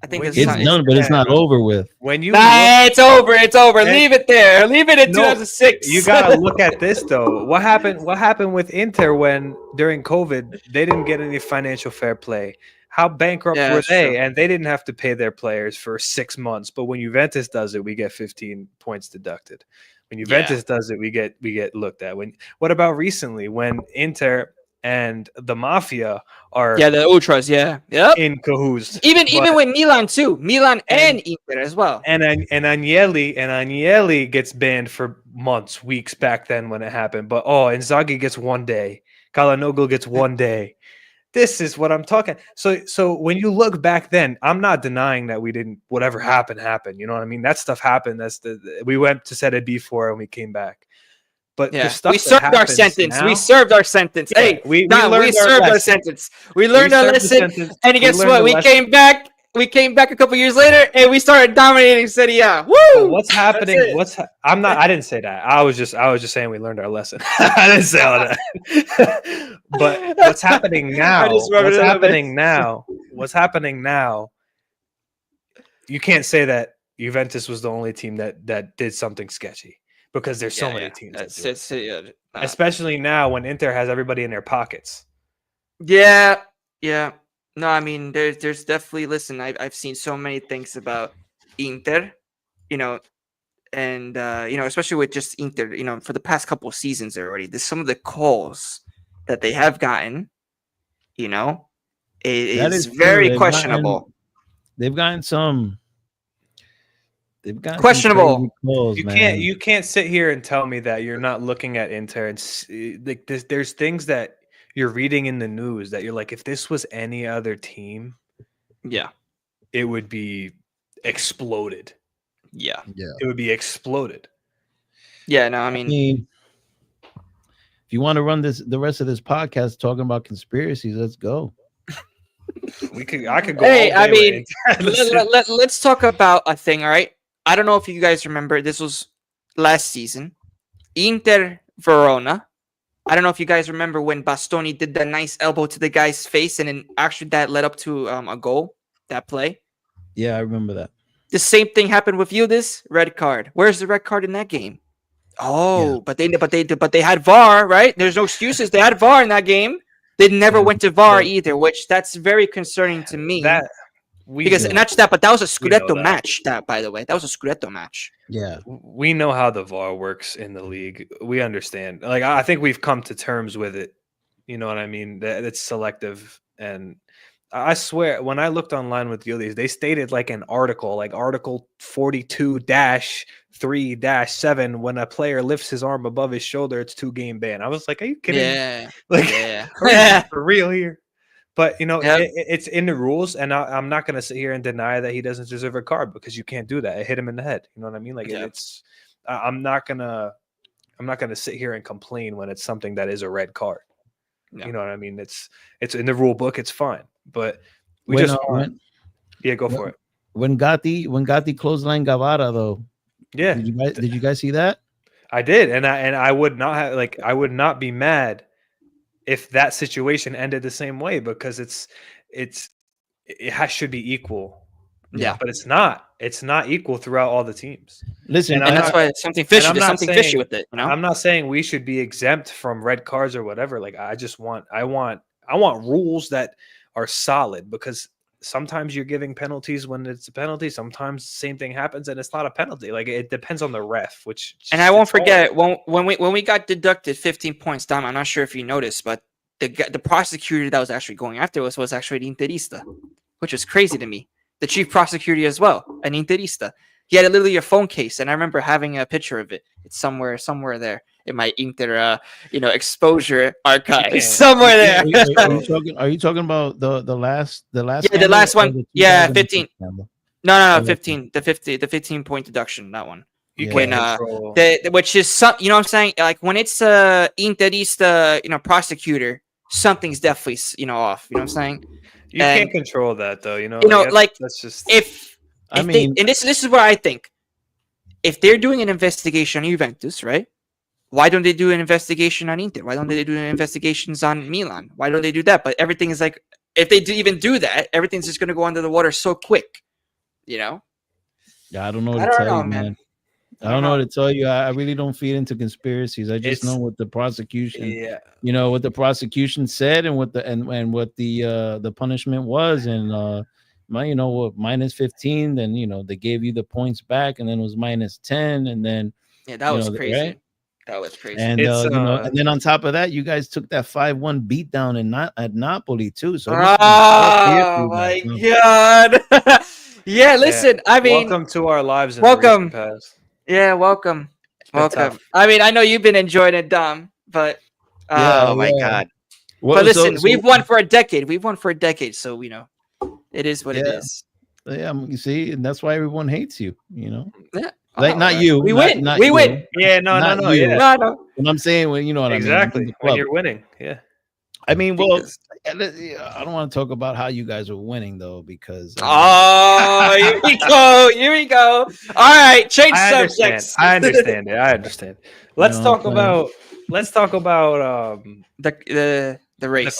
I think when it's you- it's not, done, but it's not over with. When you Nah, it's over. It's over. And- Leave it there. Leave it in No, 2006. you gotta look at this though. What happened with Inter when during COVID they didn't get any financial fair play? How bankrupt Yeah, were that's they? true. And they didn't have to pay their players for 6 months. But when Juventus does it, we get 15 points deducted. When Juventus does it, we get looked at. What about recently when Inter and the Mafia are Yeah, the ultras. Yeah, yep. in cahoots? Even with Milan too. Milan and Inter as well. And Agnelli gets banned for months, weeks back then when it happened. But Inzaghi gets 1 day. Calhanoglu gets 1 day. This is what I'm talking. So when you look back then, I'm not denying that we didn't. Whatever happened. You know what I mean? That stuff happened. We went to Serie B4 and we came back. But Yeah, the stuff we that served our happens sentence. now- We served our sentence. Yeah, Hey, we Don, learned we our served our lesson. sentence. We learned our served the lesson. sentence. And We guess learned what? the We lesson. came back. We came back a couple years later, and we started dominating Serie A. Woo! But what's happening? That's it. I didn't say that. I was just saying we learned our lesson. I didn't say all that. But what's happening now? I just rubbed it in What's happening now? You can't say that Juventus was the only team that did something sketchy, because there's so many teams that do it. Especially now when Inter has everybody in their pockets. Yeah. No, I mean, there's definitely. Listen, I've seen so many things about Inter, and especially with just Inter, for the past couple of seasons already. There's some of the calls that they have gotten, it That is is true. very questionable. They've gotten some Questionable. crazy calls, You can't sit here and tell me that you're not looking at Inter and like there's things that you're reading in the news that you're like, if this was any other team, Yeah. it would be exploded. Yeah. It would be exploded. Yeah. No, I mean, if you want to run the rest of this podcast talking about conspiracies, let's go. I could go. Hey, all I day mean, with Inter. let's talk about a thing. All right. I don't know if you guys remember. This was last season. Inter Verona. I don't know if you guys remember when Bastoni did that nice elbow to the guy's face, and then actually that led up to a goal. That play. Yeah, I remember that. The same thing happened with you. This red card. Where's the red card in that game? Oh, Yeah. but they had VAR, right? There's no excuses. They had VAR in that game. They never went to VAR either, which that's very concerning to me. Because not just that, but that was a We know Scudetto that. match. That, by the way, that was a Scudetto match. Yeah. We know how the VAR works in the league. We understand. Like, I think we've come to terms with it. You know what I mean? That it's selective. And I swear, when I looked online with Yildiz, they stated like an article, like Article 42-3-7, when a player lifts his arm above his shoulder, it's 2-game ban. I was like, are you kidding me? Yeah. Like, Yeah. are you for real here? But Yep. it's in the rules, and I'm not going to sit here and deny that he doesn't deserve a card, because you can't do that. It hit him in the head. You know what I mean? Like Yeah. I'm not gonna sit here and complain when it's something that is a red card. Yeah. You know what I mean? It's in the rule book. It's fine, but we When, just when, go for it. when Gatti clothesline Gavara though. Yeah, Did you guys see that? I did, and I would not have I would not be mad if that situation ended the same way, because it should be equal. Yeah. But it's not. It's not equal throughout all the teams. Listen, And that's why it's something fishy. I'm There's not something fishy saying- with it. You know. I'm not saying we should be exempt from red cards or whatever. Like, I want rules that are solid, because sometimes you're giving penalties when it's a penalty. Sometimes the same thing happens and it's not a penalty. Like, it depends on the ref, which. And I won't forget when we got deducted 15 points, Dom. I'm not sure if you noticed, but the prosecutor that was actually going after us was actually an Interista, which was crazy to me. The chief prosecutor as well, an Interista. He had literally a phone case, and I remember having a picture of it. It's somewhere there in my Inter, exposure archive, somewhere there. Are you talking about the last? Yeah, the last one. Yeah, 15. No, Oh, 15. The 15-point deduction. That one. You When can't control. which is some, you know what I'm saying? Like, when it's a Interista, prosecutor, something's definitely off. You know what I'm saying? You and- can't control that, though. That's just. If this is what I think. If they're doing an investigation on Juventus, right? Why don't they do an investigation on Inter? Why don't they do investigations on Milan? Why don't they do that? But everything is like, if they even do that, everything's just going to go under the water so quick. Yeah, I don't know what to tell you, man. I don't know what to tell you. I really don't feed into conspiracies. I just know what the prosecution, what the prosecution said, and what the punishment was, and what, minus 15. Then they gave you the points back, and then it was minus 10, and then that was crazy. Right? That was crazy. And and then on top of that, you guys took that 5-1 beat down at Napoli too. So oh my god. Yeah, listen. I mean, welcome to our lives. Welcome. Past. Yeah, welcome. Welcome. Tough. I mean, I know you've been enjoying it, Dom, but oh my god. Well, but listen, we've won for a decade. So it is what it is. Yeah, you see, and that's why everyone hates you. Yeah. Like not you. We win. Not we you. win. Yeah, no. Yeah. No. What I'm saying, when what exactly. I mean. When you're winning. Yeah. I mean, well, I don't want to talk about how you guys are winning though, because here we go. All right, change subjects. I understand it. Let's talk about the race.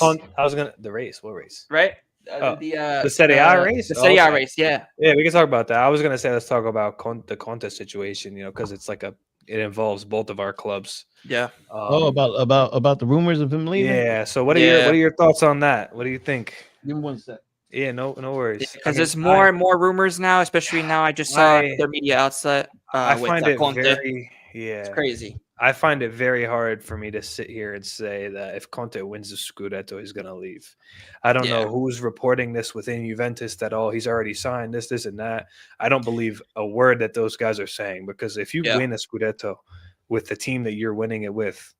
The race. What race? Right? The Serie A race. The Serie A race. Yeah. Yeah, we can talk about that. I was gonna say let's talk about the contest situation. Because it's like it involves both of our clubs. Yeah. About the rumors of him leaving. Yeah. So what are your thoughts on that? What do you think? Give me 1 sec. Yeah. No worries. Because there's more and more rumors now, especially now. I just saw their media outlet. I find it Conte. it's crazy. I find it very hard for me to sit here and say that if Conte wins the Scudetto, he's going to leave. I don't know who's reporting this within Juventus that, he's already signed this, and that. I don't believe a word that those guys are saying, because if you win a Scudetto with the team that you're winning it with,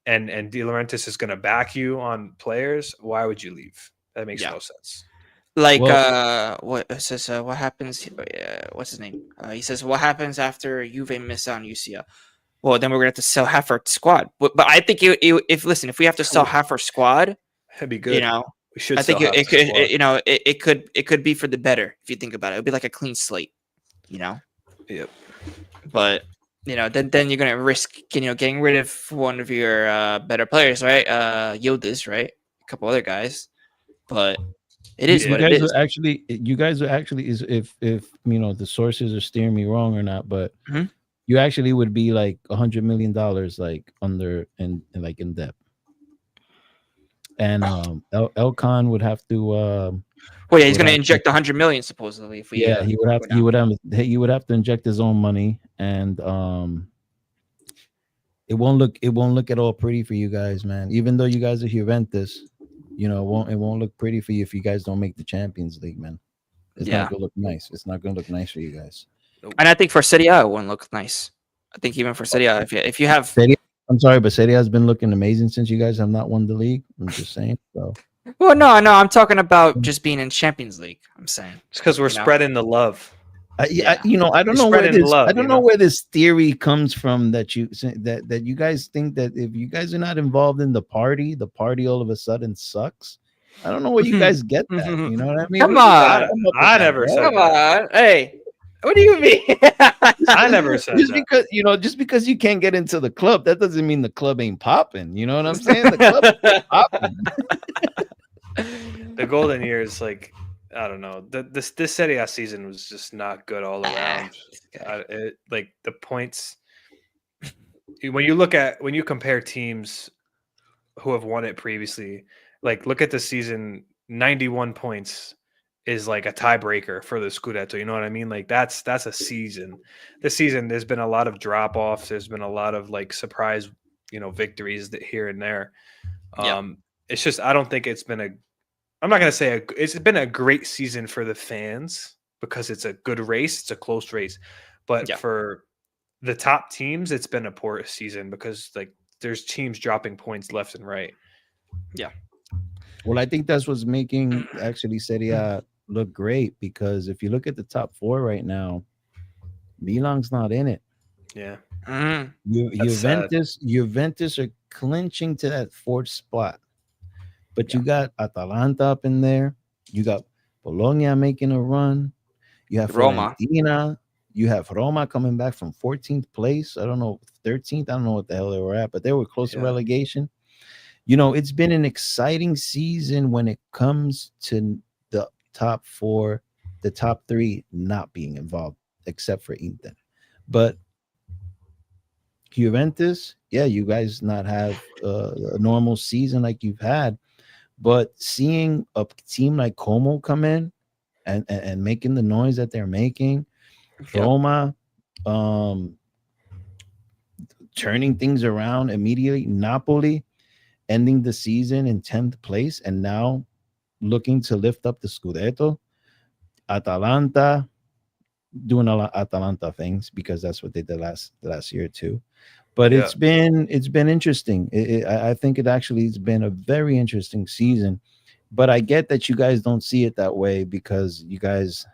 and De Laurentiis is going to back you on players, why would you leave? That makes no sense. Like, what says? What happens? What's his name? He says, what happens after Juve miss on UCL? Well, then we're gonna have to sell half our squad. But I think if we have to sell half our squad, that'd be good. We should. I think it could be for the better if you think about it. It'd be like a clean slate. Yep. But then you're gonna risk getting rid of one of your better players, right? Yildiz, right? A couple other guys, but it is what it is. You guys are actually if the sources are steering me wrong or not, but. Mm-hmm. You actually would be like $100 million, like under in debt, and Elkan would have to. He's going to inject 100 million supposedly. If we, he would have to inject his own money, and it won't look at all pretty for you guys, man. Even though you guys are Juventus, it won't look pretty for you if you guys don't make the Champions League, man. It's Yeah. not gonna look nice. It's not gonna look nice for you guys. And I think for Serie A, it wouldn't look nice. I think even for Serie A, if you have Serie, I'm sorry, but Serie has been looking amazing since you guys have not won the league. I'm just saying. So well, no, I'm talking about just being in Champions League. I'm saying It's because we're You know? spreading the love. yeah, Yeah. I don't You're know where spreading this love, I don't you know know? where this theory comes from that you guys think that if you guys are not involved in the party all of a sudden sucks. I don't know where you guys get that. You know what I mean? Come Where did you guys on. come up with I that, never bro? said Come that. on, hey, what do you mean? I never said just that. because just because you can't get into the club, that doesn't mean the club ain't popping. You know what I'm saying? The club is popping. The golden years, like, I don't know. This Serie A season was just not good all around. Like the points. When you compare teams who have won it previously, like look at the season, 91 points is like a tiebreaker for the Scudetto. You know what I mean? Like that's a season. This season, there's been a lot of drop offs. There's been a lot of like surprise, victories here and there. Yeah. It's just I don't think it's been I'm not gonna say it's been a great season for the fans because it's a good race. It's a close race, but Yeah. for the top teams, it's been a poor season because like there's teams dropping points left and right. Well, I think that's what's making actually Serie A look great, because if you look at the top four right now, Milan's not in it. Yeah, Mhm. That's sad. Juventus are clinching to that fourth spot, but you Yeah. got Atalanta up in there. You got Bologna making a run. You have Roma. Fiorentina. You have Roma coming back from 14th place. I don't know, 13th. I don't know what the hell they were at, but they were close to Yeah. relegation. It's been an exciting season when it comes to the top four, the top three not being involved, except for Inter. But Juventus, yeah, you guys not have a normal season like you've had, but seeing a team like Como come in and making the noise that they're making, Yeah. Roma, turning things around immediately, Napoli ending the season in 10th place and now looking to lift up the Scudetto, Atalanta doing a lot of Atalanta things because that's what they did last year too. But Yeah. it's been interesting. I think it actually has been a very interesting season. But I get that you guys don't see it that way because you guys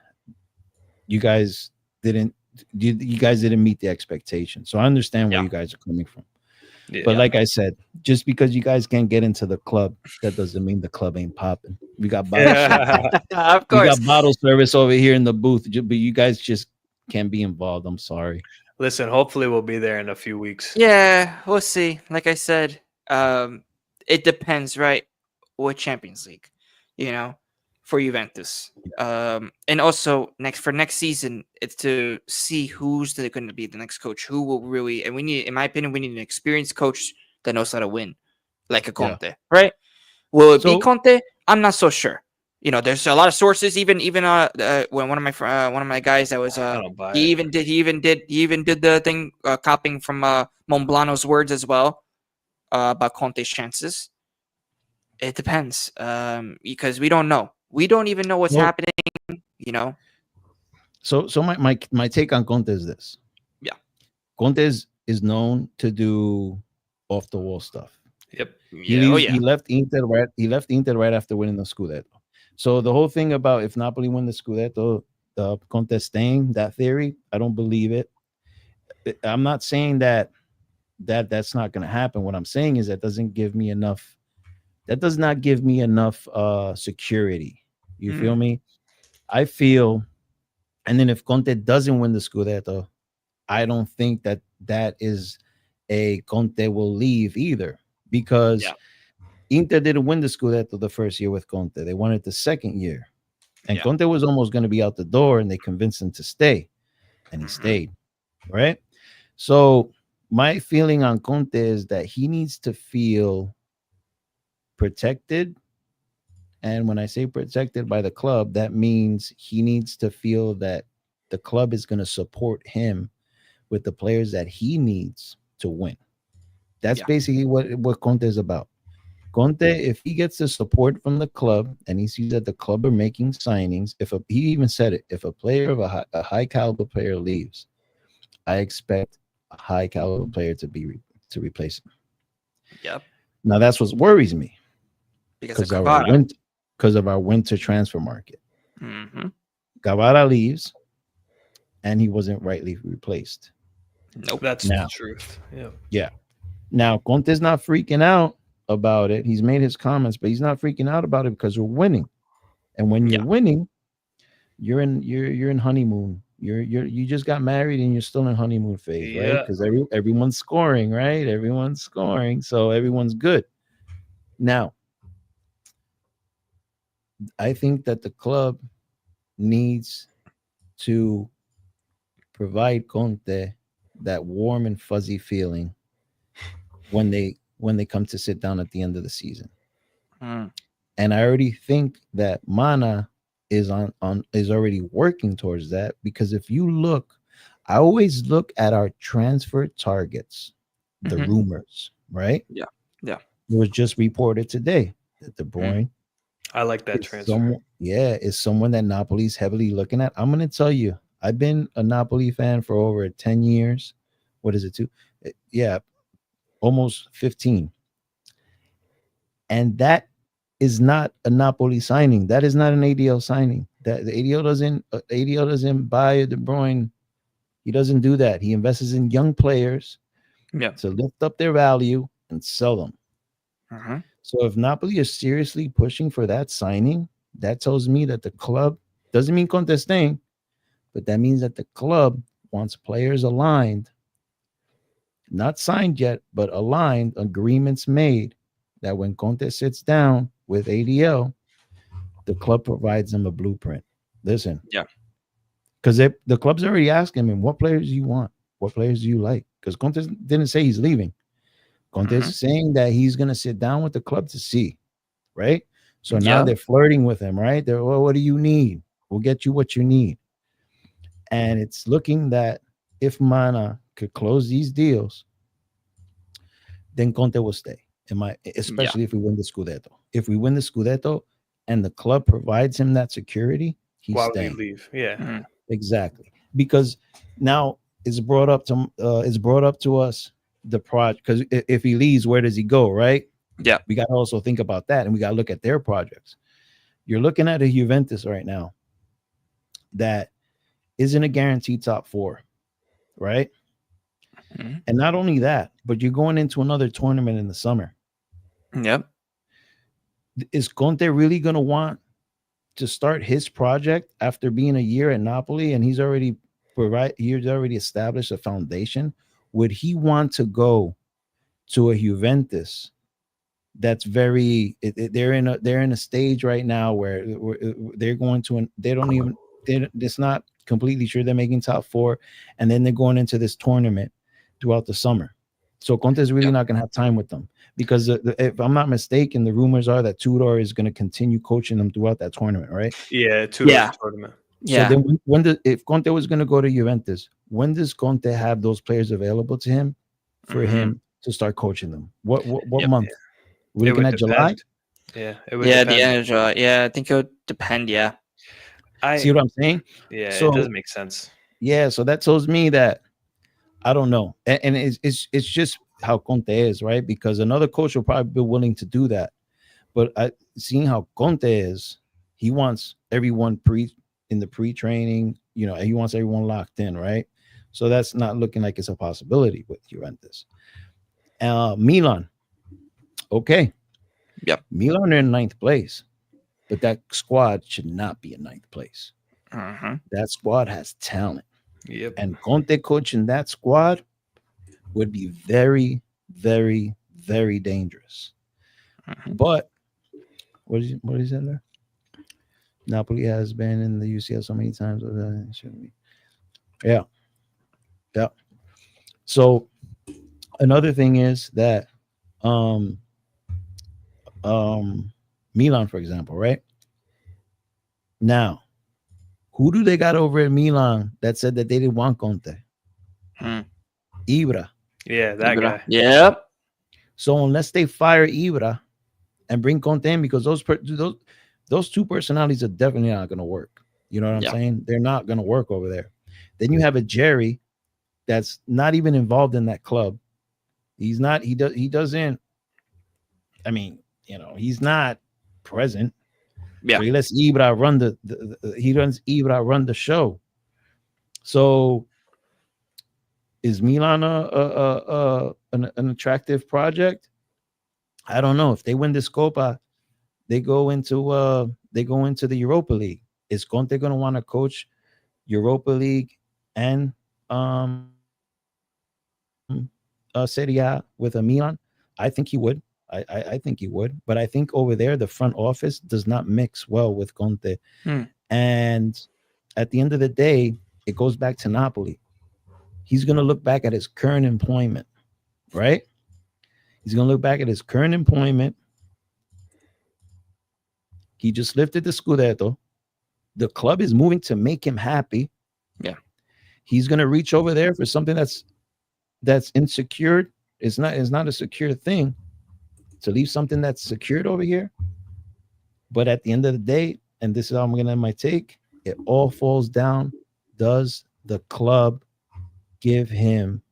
didn't you guys didn't meet the expectation. So I understand where Yeah. you guys are coming from. Yeah. But like I said, just because you guys can't get into the club, that doesn't mean the club ain't popping. We got bottle service. Of We course. got bottle service over here in the booth, but you guys just can't be involved. I'm sorry. Listen, hopefully we'll be there in a few weeks. Yeah, we'll see. Like I said, it depends, right? What Champions League, for Juventus. And also for next season, it's to see who's going to be the next coach. Who will really, and in my opinion, we need an experienced coach that knows how to win, like a Conte, right? Will it be So- Conte? I'm not so sure. There's a lot of sources. Even when one of my guys that was I don't buy he it. even did the thing copying from Monblano's words as well about Conte's chances. It depends because we don't know. We don't even know what's Well- happening. So my take on Conte is this. Yeah. Conte is known to do off the wall stuff. Yep. He left Inter right. He left Inter right after winning the Scudetto. So the whole thing about if Napoli win the Scudetto, Conte staying, that theory, I don't believe it. I'm not saying that's not going to happen. What I'm saying is that doesn't give me enough. That does not give me enough security. You feel me? I feel, and then if Conte doesn't win the Scudetto, I don't think that is a Conte will leave either, because Inter didn't win the Scudetto the first year with Conte. They won it the second year. And Conte was almost going to be out the door, and they convinced him to stay. And he stayed, right? So my feeling on Conte is that he needs to feel protected. And when I say protected by the club, that means he needs to feel that the club is going to support him with the players that he needs to win. That's Yeah. basically what Conte is about. Conte, if he gets the support from the club and he sees that the club are making signings, he even said it, if a player of a high caliber player leaves, I expect a high caliber player to replace him. Yep. Now that's what worries me Because of because of our winter transfer market. Mm-hmm. Guevara leaves, and he wasn't rightly replaced. Nope. That's Now, the truth. Yeah. yeah. Now Conte's not freaking out about it. He's made his comments, but he's not freaking out about it because we're winning. And when you're Yeah. winning, you're in honeymoon. You just got married and you're still in honeymoon phase, right? Yeah. Because everyone's scoring, right? Everyone's scoring, so everyone's good. Now, I think that the club needs to provide Conte that warm and fuzzy feeling when they come to sit down at the end of the season. Mm. And I already think that Mana is is already working towards that, because if you look, I always look at our transfer targets, the Mhm. rumors, right? Yeah. Yeah. It was just reported today that De Bruyne I like that is transfer. is someone that Napoli's heavily looking at. I'm going to tell you, I've been a Napoli fan for over 10 years. What is it, too? Yeah, almost 15. And that is not a Napoli signing. That is not an ADL signing. That the ADL doesn't buy De Bruyne. He doesn't do that. He invests in young players Yeah. to lift up their value and sell them. Mm-hmm. So if Napoli is seriously pushing for that signing, that tells me that the club doesn't mean Conte staying, but that means that the club wants players aligned, not signed yet, but aligned, agreements made, that when Conte sits down with ADL, the club provides them a blueprint. Listen, Yeah. because the club's already asking him, what players do you want? What players do you like? Because Conte didn't say he's leaving. Conte's Mm-hmm. saying that he's going to sit down with the club to see, right? So now Yeah. they're flirting with him, right? They're, well, what do you need? We'll get you what you need. And it's looking that if Mana could close these deals, then Conte will stay. Especially if we win the Scudetto. If we win the Scudetto and the club provides him that security, he's Why would he staying. leave? Yeah. Mm. Exactly. Because now it's brought up to us the project, because if he leaves, where does he go, right? Yeah. We got to also think about that, and we got to look at their projects. You're looking at a Juventus right now that isn't a guaranteed top four, right? Mhm. And not only that, but you're going into another tournament in the summer. Yep. Is Conte really going to want to start his project after being a year at Napoli and he's already established a foundation? Would he want to go to a Juventus that's very they're in a stage right now where they're going to it's not completely sure they're making top four, and then they're going into this tournament throughout the summer. So Conte's really Yeah. not going to have time with them, because if I'm not mistaken, the rumors are that Tudor is going to continue coaching them throughout that tournament, right? Yeah. Tutto's Yeah. tournament. So Yeah. then if Conte was going to go to Juventus, when does Conte have those players available to him for Mhm. him to start coaching them? What Yep. month? We're It looking would at July. depend. Yeah. It would Yeah. The depend. energy. Yeah. I think it would depend. Yeah. See what I'm saying? Yeah. So It doesn't make sense. yeah, so that tells me that I don't know, and it's just how Conte is, right? Because another coach will probably be willing to do that, but seeing how Conte is, he wants everyone in the pre-training, he wants everyone locked in, right? So that's not looking like it's a possibility with Juventus. Milan, okay, Yep. Milan are in ninth place, but that squad should not be in ninth place. Mm-hmm. That squad has talent. Yep. And Conte coaching that squad would be very, very, very dangerous. Mhm. But what is that there? Napoli has been in the UCL so many times. Shouldn't be. Yeah. Yeah. So another thing is that um Milan, for example, right? Now, who do they got over at Milan that said that they didn't want Conte? Hmm. Ibra. Yeah. That Ibra. guy. Yep. So unless they fire Ibra and bring Conte in, because those two personalities are definitely not going to work. You know what I'm Yeah. saying? They're not going to work over there. Then you have a Jerry that's not even involved in that club. He's not. He doesn't. I mean, he's not present. Yeah. So he lets Ibra run he runs Ibra run the show. So is Milan an attractive project? I don't know. If they win this Copa, they go into the Europa League. Is Conte going to want to coach Europa League and Serie A with a Milan? I think he would. I think he would. But I think over there, the front office does not mix well with Conte. And at the end of the day, it goes back to Napoli. He's going to look back at his current employment, right? He's going to look back at his current employment. He just lifted the Scudetto. The club is moving to make him happy. Yeah. He's going to reach over there for something that's insecure. It's not a secure thing to leave something that's secured over here. But at the end of the day, and this is how I'm going to end my take, it all falls down. Does the club give him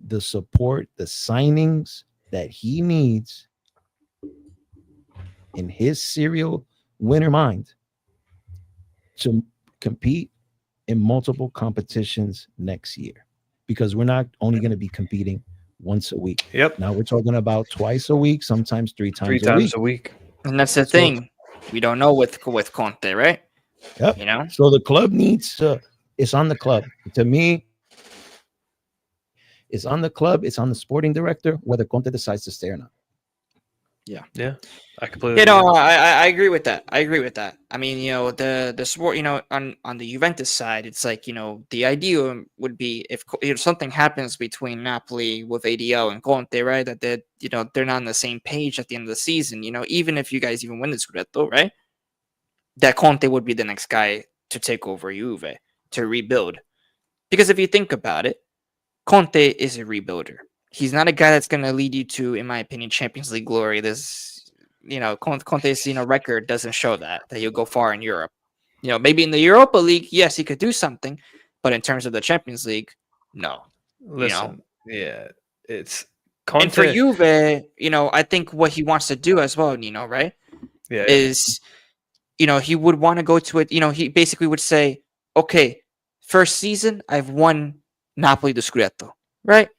the support, the signings that he needs in his serial winner mind to compete in multiple competitions next year? Because we're not only going to be competing once a week. Yep. Now we're talking about twice a week, sometimes three times a week. And that's the thing. We don't know with Conte, right? Yep. You know? So the club needs to, it's on the club. To me, it's on the club, it's on the sporting director, whether Conte decides to stay or not. Yeah. I completely I agree with that. I mean, the sport, on the Juventus side, it's like, the idea would be if something happens between Napoli with ADL and Conte, right? That they're not on the same page at the end of the season, even if you guys even win the Scudetto, right? That Conte would be the next guy to take over Juve, to rebuild. Because if you think about it, Conte is a rebuilder. He's not a guy that's going to lead you to, in my opinion, Champions League glory. This, Conte's, record doesn't show that he'll go far in Europe. Maybe in the Europa League, yes, he could do something, but in terms of the Champions League, no. Listen, yeah, it's Conte. And for Juve, I think what he wants to do as well, right? Yeah. Is, he would want to go to it. He basically would say, okay, first season, I've won Napoli the Scudetto, right?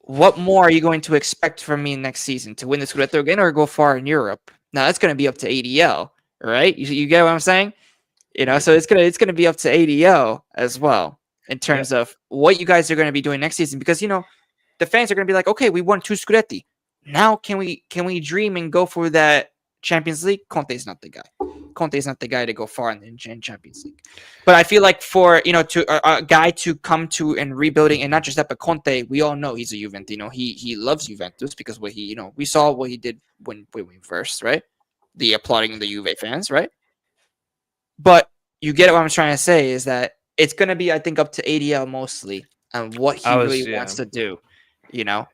What more are you going to expect from me next season? To win the Scudetto again or go far in Europe? Now that's going to be up to ADL, right? You get what I'm saying? So it's gonna be up to ADL as well in terms of what you guys are going to be doing next season, because the fans are going to be like, okay, we won 2 Scudetti. Now can we dream and go for that Champions League? Conte's not the guy. Conte's not the guy to go far in Champions League. But I feel like for to a guy to come to and rebuilding, and not just that, but Conte, we all know he's a Juventino. He loves Juventus because what he we saw what he did when we first, right? The applauding the Juve fans, right? But you get what I'm trying to say is that it's gonna be, I think, up to ADL mostly on what he really wants to do, And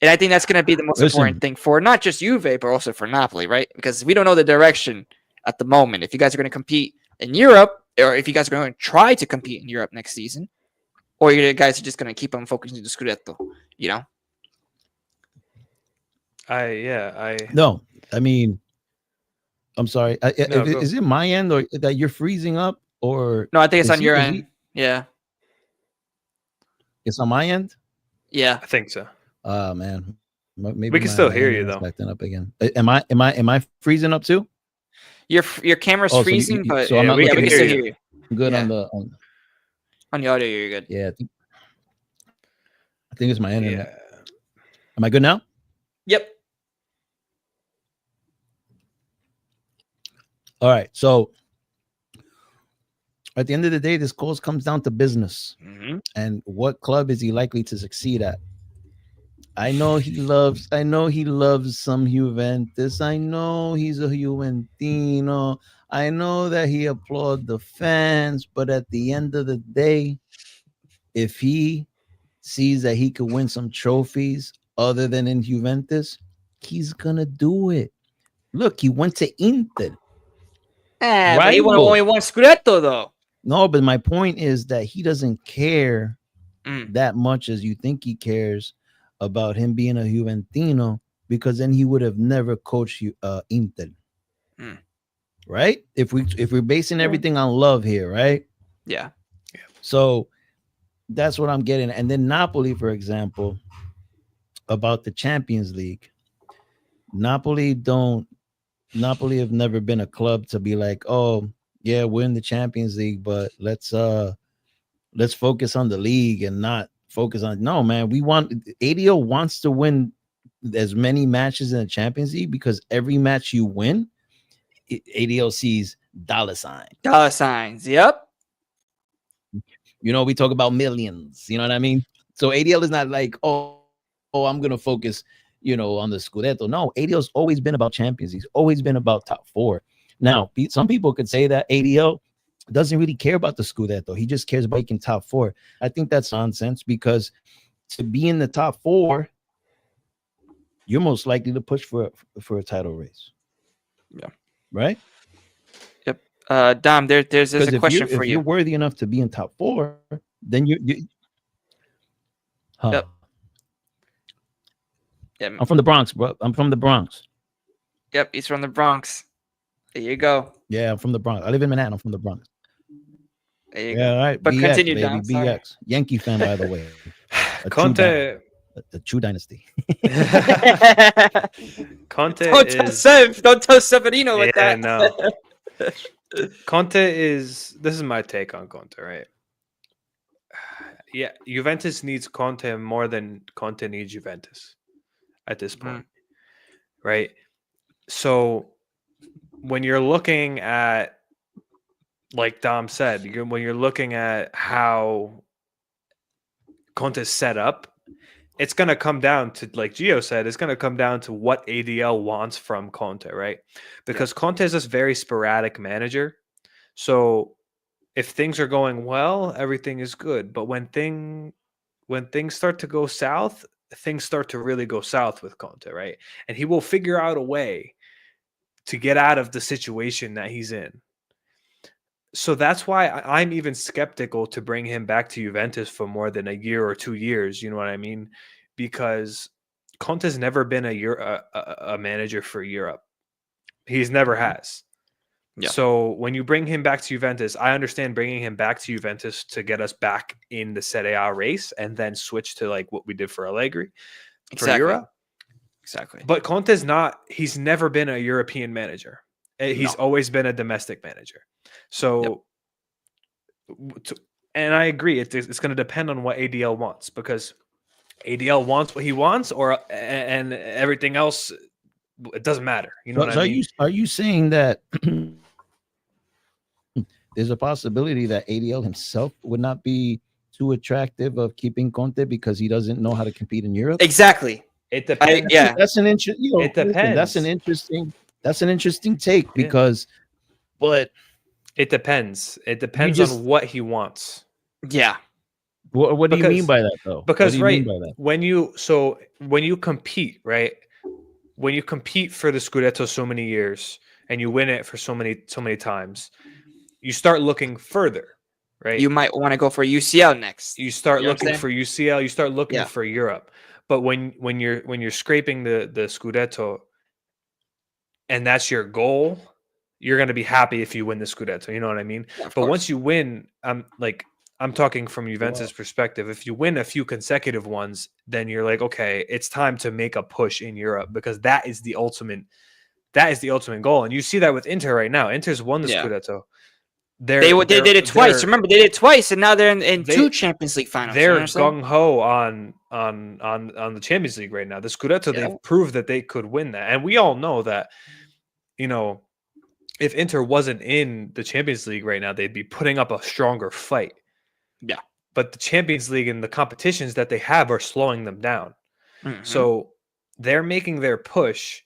I think that's going to be the most important thing for not just Juve, but also for Napoli, right? Because we don't know the direction at the moment. If you guys are going to compete in Europe, or if you guys are going to try to compete in Europe next season, or you guys are just going to keep on focusing on the Scudetto, No, I mean, I'm sorry. Is it my end or that you're freezing up? Or no, I think it's on your end. Yeah. It's on my end? Yeah. I think so. Oh man. Maybe we can still hear you though. Acting up again. Am I freezing up too? Your camera's freezing, but so we can still hear you. Good on the audio, you're good. Yeah. I think it's my internet. Yeah. Am I good now? Yep. All right. So at the end of the day, this comes down to business. Mm-hmm. And what club is he likely to succeed at? I know he loves some Juventus. I know he's a Juventino. I know that he applauds the fans, but at the end of the day, if he sees that he could win some trophies other than in Juventus, he's gonna do it. Look, he went to Inter. But he won Rival. only one Scudetto though. No, but my point is that he doesn't care Mm. that much as you think he cares about him being a Juventino, because then he would have never coached you Inter. Mm. Right? If we're basing everything on love here, right? Yeah. So that's what I'm getting. And then Napoli, for example, about the Champions League. Napoli have never been a club to be like, oh yeah, we're in the Champions League, but let's focus on the league and not focus on. No, man, ADO wants to win as many matches in the Champions League, because every match you win, ADO sees dollar sign. Dollar signs. Yep. You know, we talk about millions. You know what I mean? So ADL is not like, oh, I'm gonna focus, on the Scudetto. No, ADL's always been about Champions League. He's always been about top 4. Now, some people could say that ADL doesn't really care about the Scudetto. He just cares about making top 4. I think that's nonsense, because to be in the top 4, you're most likely to push for a title race. Yeah. Right? Yep. Dom, there's a question for if you. you're worthy enough to be in top 4, then you huh. Yep. Yeah. I'm from the Bronx, bro. I'm from the Bronx. Yep. He's from the Bronx. There you go. Yeah, I'm from the Bronx. I live in Manhattan. I'm from the Bronx. There you Yeah, go. all right. But BX, continue, baby. Dom. Sorry. BX. Yankee fan, by the way. Conte. A true dynasty. Conte Don't tell is. Severino with Yeah, that. no. Conte is. This is my take on Conte, right? Yeah, Juventus needs Conte more than Conte needs Juventus at this point, right? So when you're looking at, like Dom said, when you're looking at how Conte's set up, it's going to come down to, like Gio said, it's going to come down to what ADL wants from Conte, right? Because Conte is this very sporadic manager. So if things are going well, everything is good. But when things start to go south, things start to really go south with Conte, right? And he will figure out a way to get out of the situation that he's in. So that's why I'm even skeptical to bring him back to Juventus for more than a year or 2 years. You know what I mean? Because Conte's never been a manager for Europe. He's never has. Yeah. So when you bring him back to Juventus, I understand bringing him back to Juventus to get us back in the Serie A race and then switch to like what we did for Allegri for Europe. Exactly. But he's never been a European manager. He's always been a domestic manager. So, and I agree, it's going to depend on what ADL wants, because ADL wants what he wants, and everything else, it doesn't matter. You know what I mean? Are you saying that there's a possibility that ADL himself would not be too attractive of keeping Conte because he doesn't know how to compete in Europe? Exactly. It depends. That's an interesting. It depends. That's an interesting take, because, but it depends. It depends on what he wants. Yeah. What do you mean by that, though? Because when you compete, right? When you compete for the Scudetto so many years and you win it for so many times, you start looking further, right? You might want to go for UCL next. You start looking for UCL. You start looking for Europe. But when you're scraping the Scudetto, and that's your goal, you're going to be happy if you win the Scudetto. You know what I mean? Yeah, but once you win, I'm talking from Juventus' perspective. If you win a few consecutive ones, then you're like, okay, it's time to make a push in Europe, because that is the ultimate goal. And you see that with Inter right now. Inter's won the Scudetto. They did it twice. Remember, they did it twice, and now they're in 2 Champions League finals. They're gung ho on the Champions League right now. The Scudetto, they've proved that they could win that, and we all know that. If Inter wasn't in the Champions League right now, they'd be putting up a stronger fight. Yeah, but the Champions League and the competitions that they have are slowing them down. Mm-hmm. So they're making their push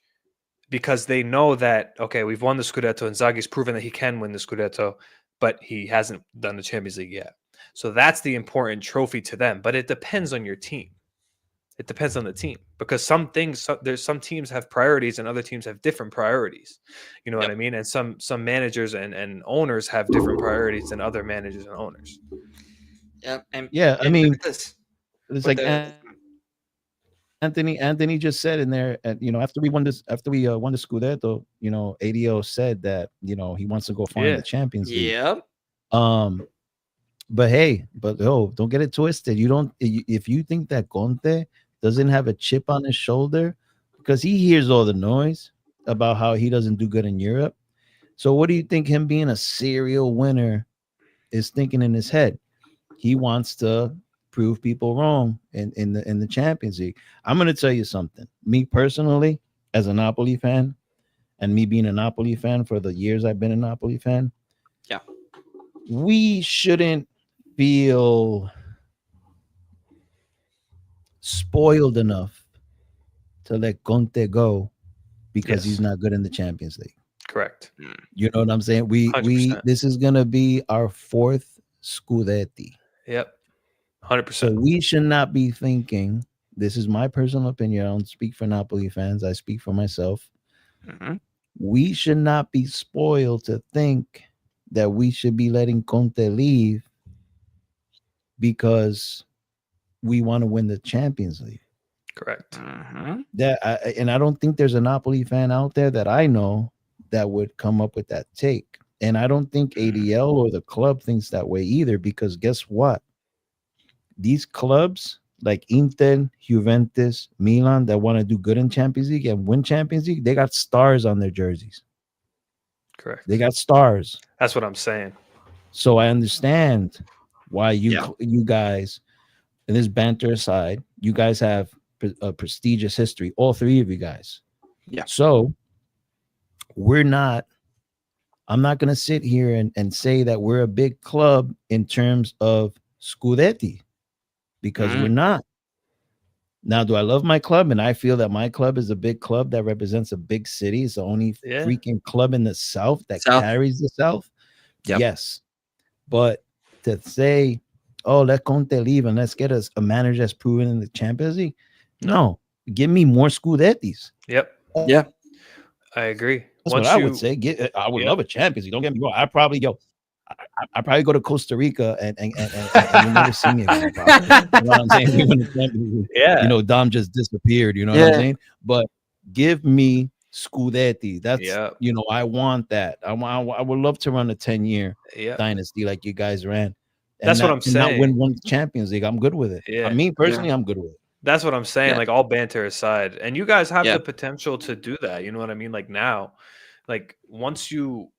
because they know that, okay, we've won the Scudetto, and Inzaghi's proven that he can win the Scudetto, but he hasn't done the Champions League yet. So that's the important trophy to them. But it depends on your team. It depends on the team, because some things, there's some teams have priorities and other teams have different priorities. You know what I mean? And some managers and owners have different priorities than other managers and owners. Yeah, and Yeah, I and mean, this it's with like the Anthony just said in there, after we won the Scudetto, ADO said that he wants to go far in Yeah. the Champions League. yeah. But hey, don't get it twisted. If you think that Conte doesn't have a chip on his shoulder because he hears all the noise about how he doesn't do good in Europe. So what do you think him being a serial winner is thinking in his head? He wants to prove people wrong in the Champions League. I'm going to tell you something. Me personally, as a Napoli fan, and me being a Napoli fan for the years I've been a Napoli fan, Yeah. we shouldn't feel spoiled enough to let Conte go because he's Yes. not good in the Champions League. Correct. You know what I'm saying? We 100%. this is gonna be our fourth Scudetti. Yep. So 100%. we should not be thinking. This is my personal opinion. I don't speak for Napoli fans. I speak for myself. Mhm. We should not be spoiled to think that we should be letting Conte leave because we want to win the Champions League. Correct. Mhm. And I don't think there's a Napoli fan out there that I know that would come up with that take. And I don't think ADL or the club thinks that way either, because guess what? These clubs like Inter, Juventus, Milan that want to do good in Champions League and win Champions League, they got stars on their jerseys. Correct. They got stars. That's what I'm saying. So I understand why you guys, and this banter aside, you guys have a prestigious history, all three of you guys. Yeah. So I'm not going to sit here and say that we're a big club in terms of Scudetti, because we're not. Now, do I love my club? And I feel that my club is a big club that represents a big city. It's the only freaking club in the South that carries the South. Yep. Yes. But to say, oh, let Conte leave and let's get a manager that's proven in the Champions League. No, give me more Scudettis. Yep. Yeah. I agree. That's what I would say. I would love a Champions League. Don't get me wrong. I probably go to Costa Rica and you'll never see me again. You know what I'm saying? We win the Champions League. Yeah. Dom just disappeared. You know what I'm saying? But give me Scudetti. That's I want that. I would love to run a 10-year dynasty like you guys ran. That's what I'm saying. Not win one Champions League. I'm good with it. Yeah. I mean, personally, I'm good with it. That's what I'm saying. Yeah. Like, all banter aside, and you guys have the potential to do that. You know what I mean? Like, now, like once you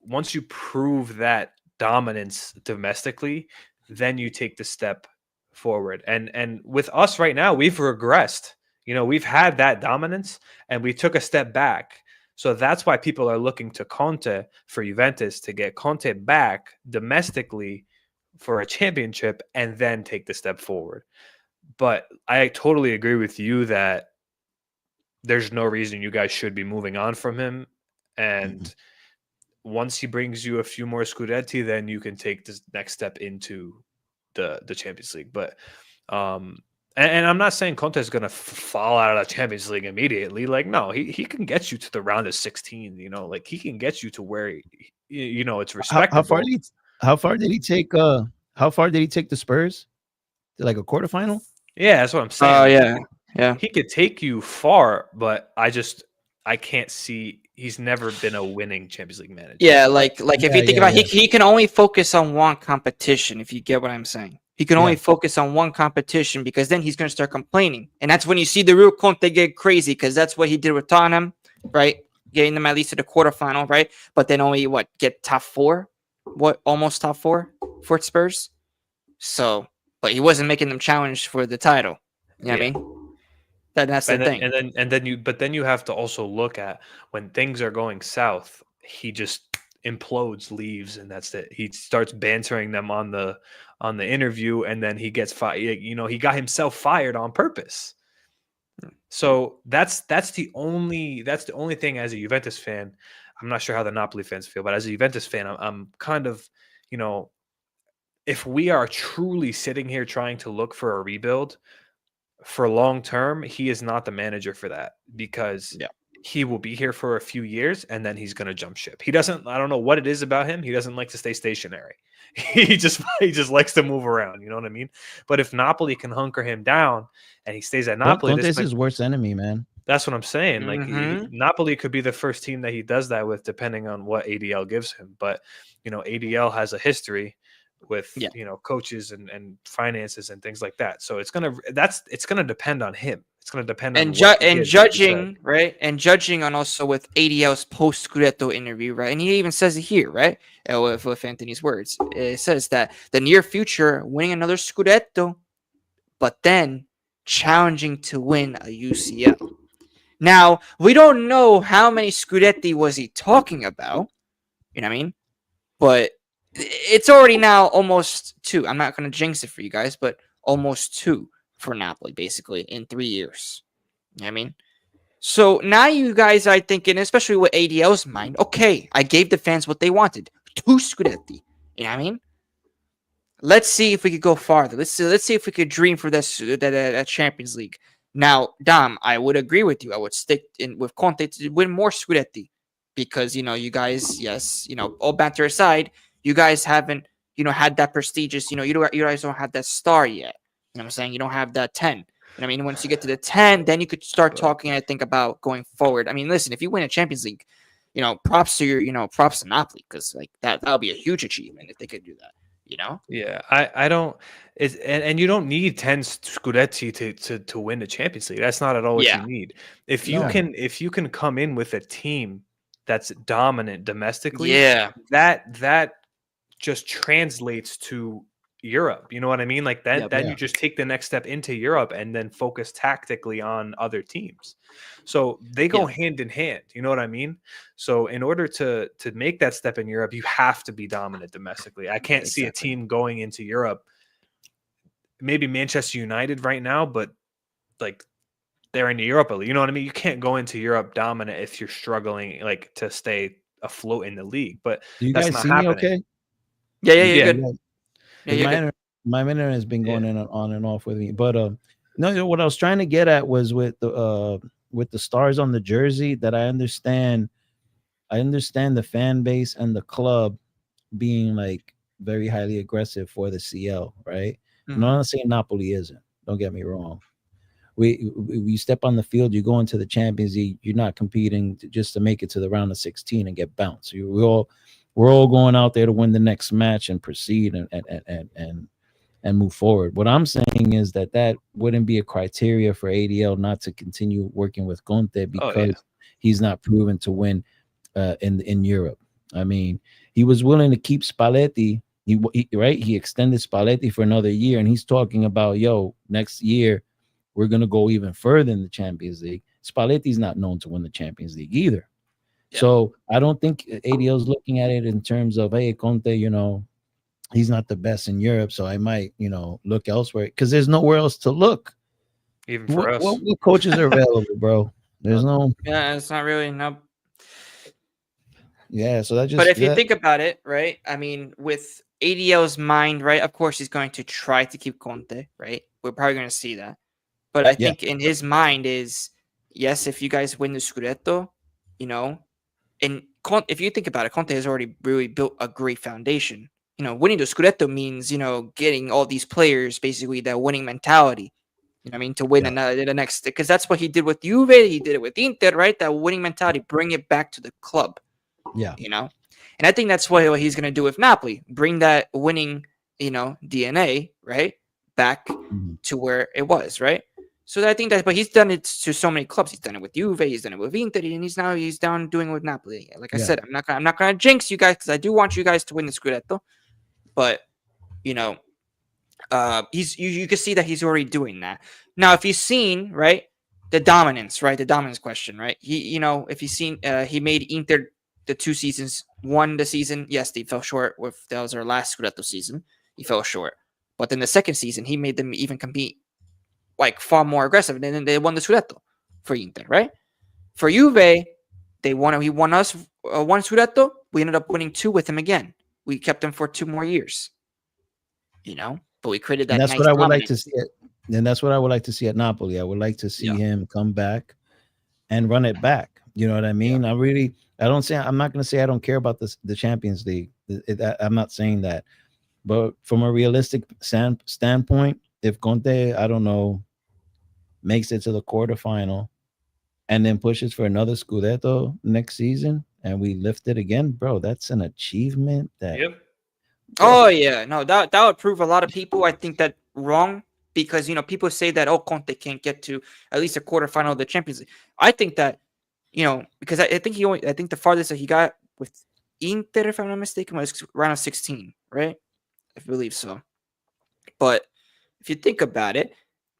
prove that dominance domestically, then you take the step forward. And with us right now, we've regressed. We've had that dominance and we took a step back. So that's why people are looking to Conte for Juventus to get Conte back domestically for a championship and then take the step forward. But I totally agree with you that there's no reason you guys should be moving on from him. And once he brings you a few more Scudetti, then you can take this next step into the Champions League. But and I'm not saying Conte is going to fall out of the Champions League immediately. Like, no, he can get you to the round of 16. Like, he can get you to where it's respectable. How far did he take the Spurs to like a quarterfinal? Yeah, that's what I'm saying. Oh yeah. He could take you far, but I can't see. He's never been a winning Champions League manager. Yeah, like if you think about it, he can only focus on one competition, if you get what I'm saying. He can only focus on one competition because then he's going to start complaining. And that's when you see the real Conte get crazy, because that's what he did with Tottenham, right? Getting them at least to the quarterfinal, right? But then only, get top four? Almost top four for Spurs? So, but he wasn't making them challenge for the title. You know what I mean? That's the thing. But then you have to also look at when things are going south, he just implodes, leaves, and that's it. He starts bantering them on the interview, and then he gets fired. He got himself fired on purpose. So that's the only thing as a Juventus fan. I'm not sure how the Napoli fans feel, but as a Juventus fan, I'm kind of, if we are truly sitting here trying to look for a rebuild, for long term, he is not the manager for that because Yeah. he will be here for a few years and then he's going to jump ship. He doesn't, I don't know what it is about him. He doesn't like to stay stationary. He just likes to move around. You know what I mean? But if Napoli can hunker him down and he stays at Napoli, Conte's his worst enemy, man. that's what I'm saying. Like Mhm. Napoli could be the first team that he does that with, depending on what ADL gives him. But ADL has a history with Yeah. coaches and finances and things like that. So it's gonna depend on him. It's gonna depend on And what he and has to say. judging, right? And judging on also with ADL's post Scudetto interview, right? And he even says it here, right? With Anthony's words, it says that the near future, winning another Scudetto, but then challenging to win a UCL. Now we don't know how many Scudetti was he talking about. You know what I mean? But it's already now almost 2. I'm not going to jinx it for you guys, but almost 2 for Napoli, basically, in 3 years. You know what I mean? So now you guys are thinking, especially with ADL's mind, okay, I gave the fans what they wanted. 2 Scudetti. You know what I mean? Let's see if we could go farther. Let's see if we could dream for that Champions League. Now, Dom, I would agree with you. I would stick in with Conte to win more Scudetti because you guys, yes, all banter aside, you guys haven't had that prestigious. You guys don't have that star yet. You know what I'm saying? You don't have that 10. You know what I mean? Once you get to the 10, then you could start talking, I think, about going forward. I mean, listen, if you win a Champions League, props to props to Napoli because like that'll be a huge achievement if they could do that. Yeah, I don't. And you don't need 10 Scudetti to win the Champions League. That's not at all what Yeah. you need. If you No. can come in with a team that's dominant domestically, Yeah. that just translates to Europe. You know what I mean? Like that, Yep. then Yeah. you just take the next step into Europe and then focus tactically on other teams. So they go hand in hand. You know what I mean? So in order to make that step in Europe, you have to be dominant domestically. I can't see a Exactly. team going into Europe, maybe Manchester United right now, but like they're in the Europa League. You know what I mean? You can't go into Europe dominant if you're struggling like to stay afloat in the league. But Do you that's guys not see me happening. okay? Yeah, Yeah. you're good. Yeah. Yeah, Because you're good. my internet has been going Yeah. in and on and off with me. But no, what I was trying to get at was with the stars on the jersey that I understand the fan base and the club being like very highly aggressive for the CL, right? I'm Mhm. not saying Napoli isn't. Don't get me wrong. We step on the field, you go into the Champions League, you're not competing just to make it to the round of 16 and get bounced. We're all going out there to win the next match and proceed and move forward. What I'm saying is that wouldn't be a criteria for ADL not to continue working with Conte because he's not proven to win in Europe. I mean, he was willing to keep Spalletti. He extended Spalletti for another year, and he's talking about next year we're gonna go even further in the Champions League. Spalletti's not known to win the Champions League either. Yeah. So I don't think ADL's looking at it in terms of, hey, Conte, he's not the best in Europe, so I might, look elsewhere because there's nowhere else to look. Even for us. What coaches are available, bro? There's no. Yeah, it's not really no. Yeah, so that just. But if you think about it, right? I mean, with ADL's mind, right? Of course, he's going to try to keep Conte, right? We're probably going to see that. But I think in his mind is, yes, if you guys win the Scudetto, and if you think about it, Conte has already really built a great foundation. Winning the Scudetto means, getting all these players basically that winning mentality. You know what I mean? To win the next, because that's what he did with Juve. He did it with Inter, right? That winning mentality, bring it back to the club. Yeah. And I think that's what he's going to do with Napoli. Bring that winning, DNA, right? Back to where it was, right? So I think but he's done it to so many clubs. He's done it with Juve, he's done it with Inter, and he's down doing it with Napoli. Like I said, I'm not gonna jinx you guys because I do want you guys to win the Scudetto. But you can see that he's already doing that. Now, if you've seen, right, the dominance question, right? If you've seen, he made Inter the 2 seasons, won the season. Yes, they fell short that was their last Scudetto season. He fell short, but then the second season, he made them even compete like far more aggressive, and then they won the Scudetto for Inter, right? For Juve, he won us one Scudetto. We ended up winning 2 with him again. We kept him for 2 more years, but we created that. And that's nice what I would dominance. like to see. And that's what I would like to see at Napoli. I would like to see Yeah. him come back and run it back. You know what I Yeah. mean? I don't say, I'm not going to say I don't care about the Champions League. I'm not saying that. But from a realistic standpoint, if Conte, I don't know, makes it to the quarterfinal and then pushes for another Scudetto next season and we lift it again, bro, that's an achievement that, Yep. bro, Oh yeah, no, that would prove a lot of people. I think that wrong because people say that Conte can't get to at least a quarterfinal of the Champions League. I think that because I think I think the farthest that he got with Inter, if I'm not mistaken, was round of 16, right? I believe so. But if you think about it,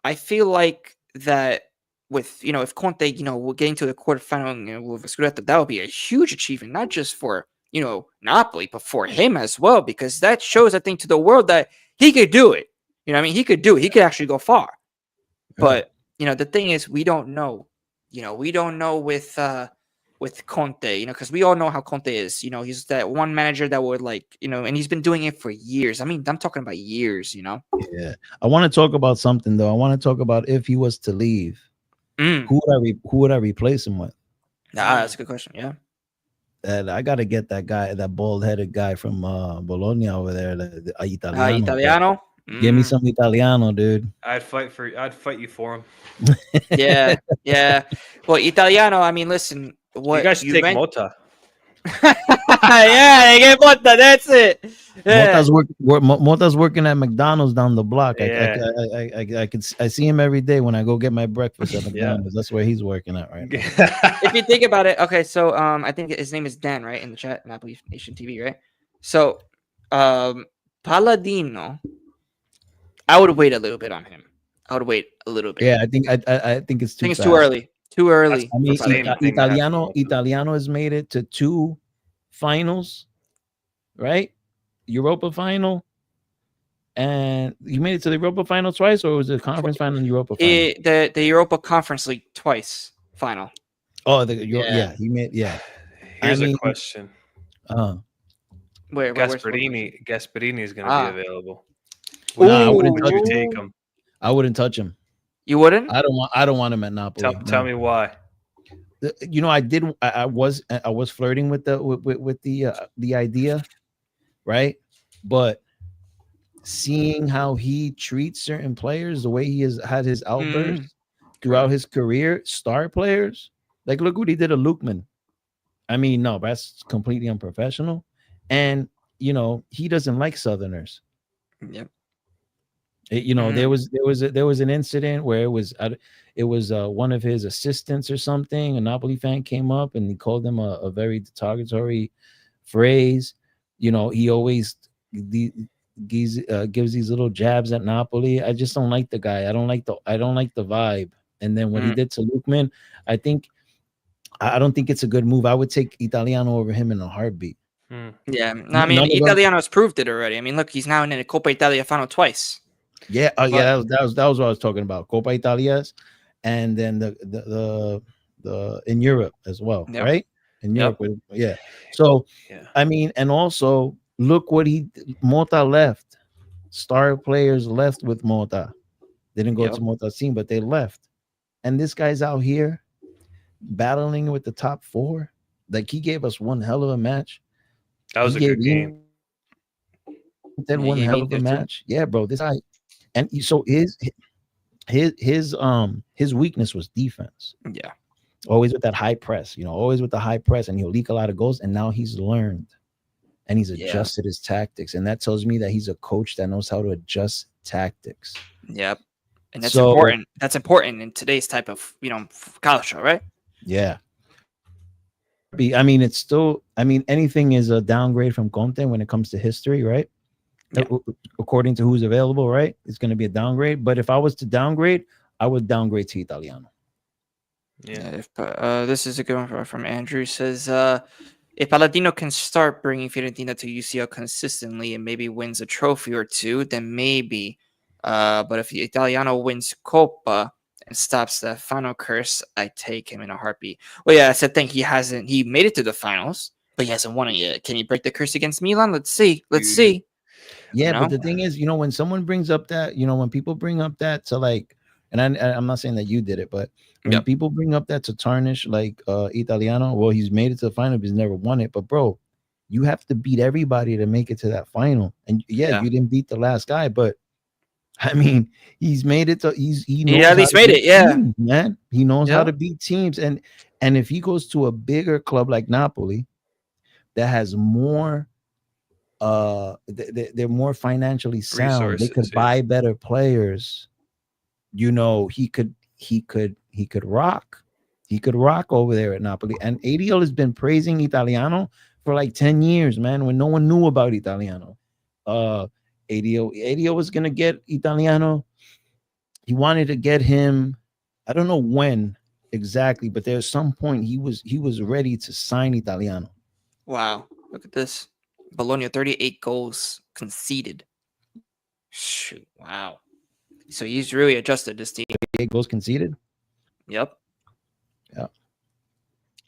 I feel like that with if Conte will getting to the quarterfinal with Scudetto, that would be a huge achievement, not just for Napoli, but for him as well, because that shows I think to the world that he could do it. I mean, he could do it. He could actually go far. But the thing is, we don't know. We don't know with Conte. Because we all know how Conte is. He's that one manager that would and he's been doing it for years. I mean, I'm talking about years. yeah. I want to talk about something though. I want to talk about if he was to leave, Mm. who would I replace him with? That's a good question. Yeah. And I got to get that guy, that bald-headed guy from Bologna over there, the Italiano. Italiano. Give me some Italiano, dude. I'd fight you for him. Yeah, yeah. Well, Italiano. I mean, listen. What You guys should take Mota. Yeah, they get Mota. That's it. Yeah. Mota's working at McDonald's down the block. Yeah. I see him every day when I go get my breakfast at McDonald's. That's where he's working at right now. If you think about it, okay. So I think his name is Dan, right, in the chat, Napoli Nation TV, right? So Palladino, I would wait a little bit on him. I would wait a little bit. Yeah, I think it's too. I think it's too early. Too early. I mean, the same thing that happened with Italiano has made it to 2 finals, right? Europa final, and you made it to the Europa final twice, or was it conference final and Europa final? The Europa Conference League twice final. Oh, he made Here's I mean, a question. Where Gasperini is going to be available. Nah, I wouldn't touch Would you him. take him? I wouldn't touch him. You wouldn't? I don't want him at Napoli. Tell me why. I was flirting with the idea, right? But seeing how he treats certain players, the way he has had his outbursts throughout his career, star players, like look what he did to Lukman. I mean, no, that's completely unprofessional. And he doesn't like Southerners. Yep. There was an incident where it was one of his assistants or something. A Napoli fan came up and he called him a very derogatory phrase. He always gives these little jabs at Napoli. I just don't like the guy. I don't like the vibe. And then what he did to Lukman, I don't think it's a good move. I would take Italiano over him in a heartbeat. Yeah, no, I mean Italiano's proved it already. I mean, look, he's now in a Coppa Italia final twice. Yeah, that was what I was talking about. Coppa Italias, and then the in Europe as well, right? In Europe, yeah. So I mean, and also look what Mota left. Star players left with Mota. They didn't go to Mota's team, but they left. And this guy's out here battling with the top 4. Like he gave us one hell of a match. That was a good game. Then one hell of a match. Yeah, bro. This guy, and so his weakness was defense. Yeah. Always with that high press, always with the high press, and he'll leak a lot of goals. And now he's learned and he's adjusted his tactics. And that tells me that he's a coach that knows how to adjust tactics. Yep. And that's important. That's important in today's type of, Calcio, right? Yeah. I mean, it's still, anything is a downgrade from Conte when it comes to history, right? Yeah. According to who's available, right? It's going to be a downgrade. But if I was to downgrade, I would downgrade to Italiano. Yeah. This is a good one from Andrew. He says, if Palladino can start bringing Fiorentina to UCL consistently and maybe wins a trophy or 2, then maybe. But if Italiano wins Coppa and stops the final curse, I take him in a heartbeat. Well, yeah, I said he made it to the finals, but he hasn't won it yet. Can he break the curse against Milan? Let's see. Yeah, you but know? the thing is, when someone brings up that, when people bring up that to like, and I'm not saying that you did it, but when Yep. people bring up that to tarnish like Italiano, well, he's made it to the final, but he's never won it. But bro, you have to beat everybody to make it to that final. And yeah, Yeah. you didn't beat the last guy, but I mean, he's made it to he knows at how least to made beat it, yeah. teams, man. He knows how Yeah. to beat teams. And if he goes to a bigger club like Napoli that has more they're more financially sound, they could Resources, yeah. buy better players, he could rock. He could rock over there at Napoli. And ADL has been praising Italiano for like 10 years, man, when no one knew about Italiano. ADL was gonna get Italiano. He wanted to get him, I don't know when exactly, but there's some point he was ready to sign Italiano. Wow. Look at this. Bologna 38 goals conceded. Shoot. Wow. So he's really adjusted this team. 8 goals conceded. Yep.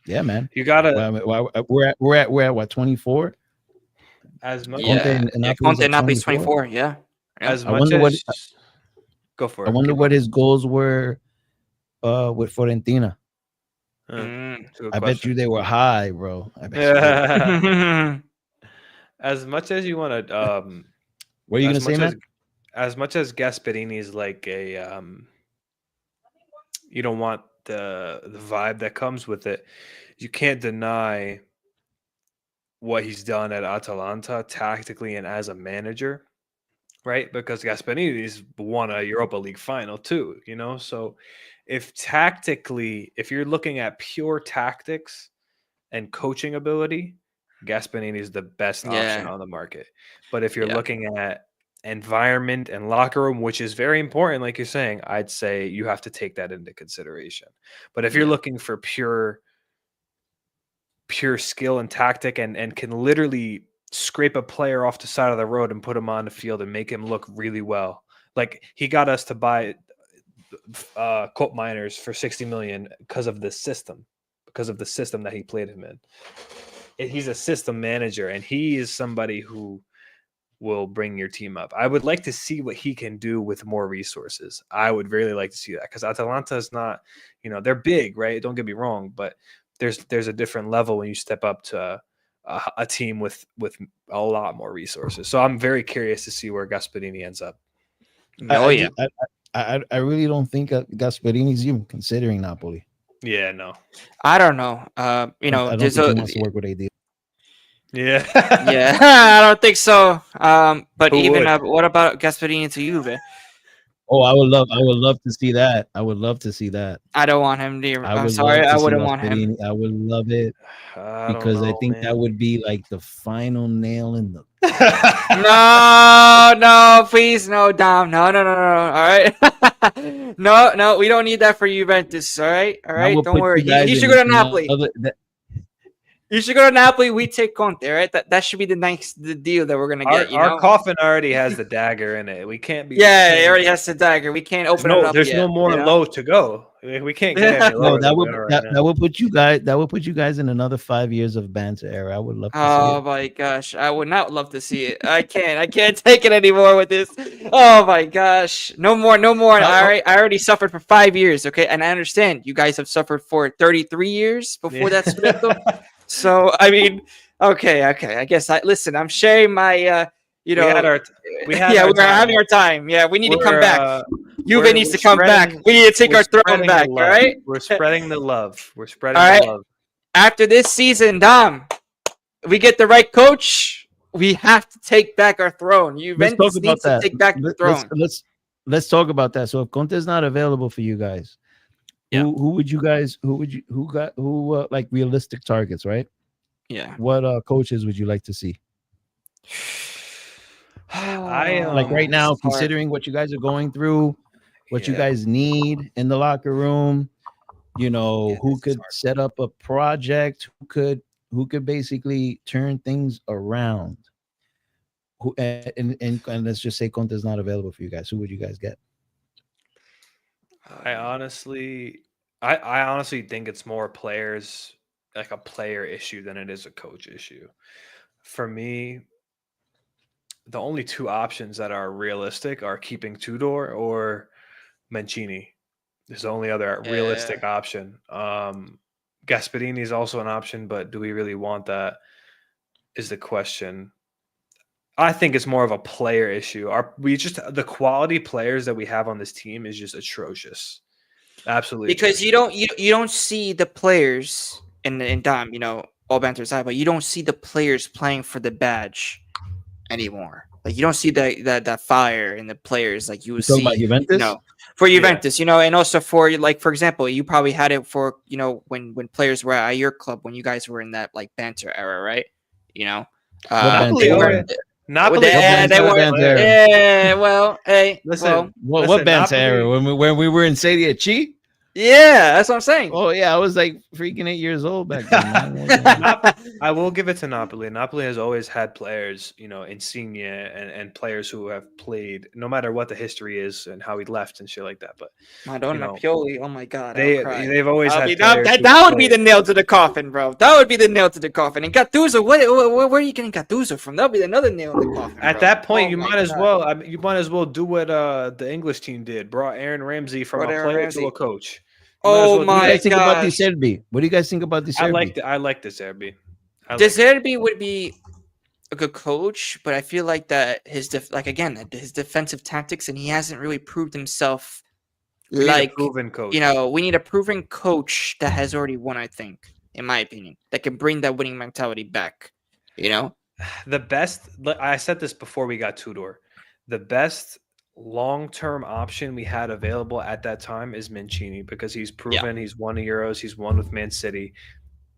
Yeah, man. You gotta We're at what, 24? as much Conte Yeah. and Yeah. Napoli's Conte at Napoli's 24. 24. Yeah. Yeah. as I much wonder what as go for it. I wonder keep what going. his goals were with Fiorentina. Mm. That's a good I bet you question. they were high, bro. I bet you they were. As much as you want to, What are you gonna as say, much man? as much as Gasperini is like a, you don't want the vibe that comes with it. You can't deny what he's done at Atalanta tactically and as a manager, right? Because Gasperini's won a Europa League final too, So if you're looking at pure tactics and coaching ability, Gasperini is the best option Yeah. on the market. But if you're Yeah. looking at environment and locker room, which is very important, like you're saying, I'd say you have to take that into consideration. But if you're Yeah. looking for pure skill and tactic and can literally scrape a player off the side of the road and put him on the field and make him look really well. Like he got us to buy Colt Miners for 60 million because of the system that he played him in. He's a system manager and he is somebody who will bring your team up. I would like to see what he can do with more resources. I would really like to see that because Atalanta is not, they're big, right? Don't get me wrong, but there's a different level when you step up to a team with a lot more resources. So I'm very curious to see where Gasperini ends up. Oh, yeah. I really don't think Gasperini's even considering Napoli. Yeah, no. I don't know. I don't There's think he wants to work with AD. Yeah. Yeah, I don't think so. But Who even would? what about Gasperini to Juve? Oh, I would love to see that. I would love to see that. I don't want him to. I I'm would sorry, love I to see wouldn't want him. Gasperini. I would love it I don't because I know, think that man. would be like the final nail in the. No, please, no, Dom, no. All right, no, we don't need that for Juventus. All right, That would don't put worry. you guys He should in go to Napoli. another- You should go to Napoli. We take Conte. All right, that should be the deal that we're gonna get. Our coffin already has the dagger in it. We can't be. Yeah, it already has the dagger. We can't open it up There's yet. no more low to go. We can't get any No, lower. that than would we are right that, now. that would put you guys. That would put you guys in another 5 years of banter era. I would love to see Oh it. my gosh, I would not love to see it. I can't take it anymore with this. Oh my gosh, no more. I already suffered for 5 years, okay, and I understand you guys have suffered for 33 years before that Scudetto. So I mean, okay. I guess I'm sharing my, we had our we're having our time. Yeah, we need to come back. Juve needs to come back. We need to take our throne back. All right. We're spreading the love. We're spreading All the right. love. After this season, Dom, we get the right coach. We have to take back our throne. Let's talk Juventus about needs to that. take back the throne. Let's talk about that. So if Conte's not available for you guys, Yeah. who would you guys? Who like realistic targets? Right. Yeah. What coaches would you like to see? Like right now, it's hard. considering what you guys are going through, what you Yeah. guys need in the locker room, who could set up a project, who could basically turn things around. And let's just say Conte's not available for you guys. Who would you guys get? I honestly think it's more players, like a player issue than it is a coach issue. For me, the only two options that are realistic are keeping Tudor or Mancini. There's the only other realistic option. Gasperini is also an option, but do we really want that? Is the question. I think it's more of a player issue. The quality players that we have on this team is just atrocious. Absolutely. Because atrocious. you don't see the players in Dom, you know, all banter aside, but you don't see the players playing for the badge anymore. Like you don't see that fire in the players like you would talking about see, Juventus? you know, for Juventus, you know, and also for like for example, you probably had it for, you know, when players were at your club when you guys were in that like banter era, right? You know, Napoli they were- weren't. Napoli. They What were. banter era? Yeah, well, hey, Listen, well, What banter Napoli- era? When we were in Serie Chi? yeah, that's what I'm saying. Oh yeah, I was like freaking 8 years old back then. Man. I will give it to Napoli. Napoli has always had players, you know, Insigne and players who have played, no matter what the history is and how he left and shit like that. But Madonna you know, Pioli, oh my god, I'll cry. they've always I had mean, players who that would be played. the nail to the coffin, bro. That would be the nail to the coffin. And Gattuso, where are you getting Gattuso from? That'll be another nail in the coffin. At bro. that point, Oh you my might as God. well. I mean, you might as well do what the English team did. Brought Aaron Ramsey from Brought a Aaron player Ramsey. to a coach. Oh What do you my guys think about the gosh. Serbi? What do you guys think about the Serbi? I like the Serie. De Zerbi would be a good coach, but I feel like that his his defensive tactics, and he hasn't really proved himself. Like, proven coach. you know, we need a proven coach that has already won. I think, in my opinion, that can bring that winning mentality back. You know, The best. I said this before we got Tudor. The best long-term option we had available at that time is Mancini because he's proven he's won the Euros, he's won with Man City.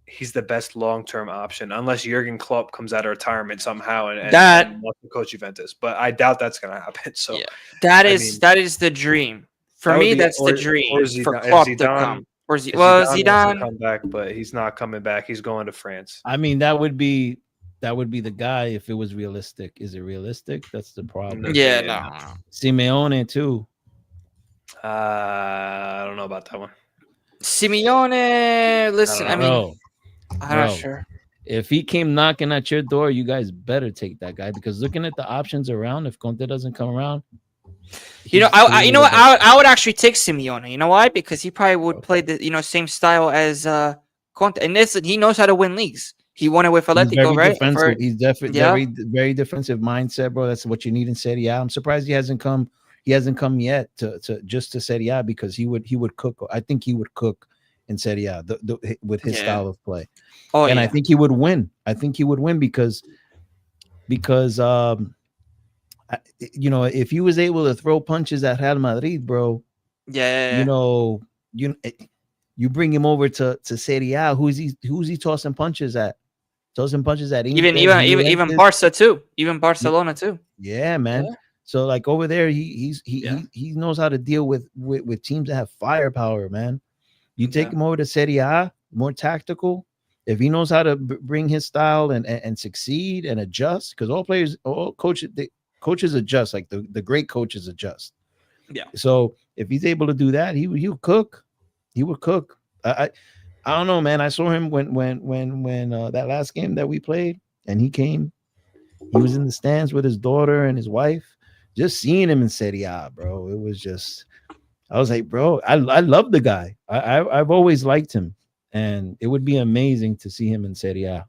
He's the best long-term option, unless Jurgen Klopp comes out of retirement somehow and wants to coach Juventus. But I doubt that's going to happen. So that is the dream for me. That's the dream for Klopp to come. Or Zidane come back, but he's not coming back. He's going to France. I mean, that would be the guy if it was realistic. Is it realistic? That's the problem. Yeah, no. Simeone too. I don't know about that one. Simeone, listen, I mean, I'm not sure. If he came knocking at your door, you guys better take that guy because looking at the options around, if Conte doesn't come around, you know, I would actually take Simeone. You know why? Because he probably would play the same style as Conte, and he knows how to win leagues. He won it with Atletico, right? Defensive. He's definitely very defensive mindset, bro. That's what you need in Serie A. I'm surprised he hasn't come. He hasn't come yet to Serie A because he would cook. I think he would cook in Serie A with his style of play. Oh, and I think he would win. I think he would win because if he was able to throw punches at Real Madrid, bro. Yeah. You bring him over to Serie A. Who's he tossing punches at? Tossing punches at even Barca too. Even Barcelona too. Yeah, man. Yeah. So like over there, he knows how to deal with teams that have firepower, man. You take him over to Serie A, more tactical. If he knows how to bring his style and succeed and adjust, because all coaches adjust, like the great coaches adjust. Yeah. So if he's able to do that, he'll cook. He would cook. I don't know, man. I saw him when that last game that we played, and he came. He was in the stands with his daughter and his wife. Just seeing him in Serie A, bro, it was just. I was like, bro, I love the guy. I've always liked him, and it would be amazing to see him in Serie A.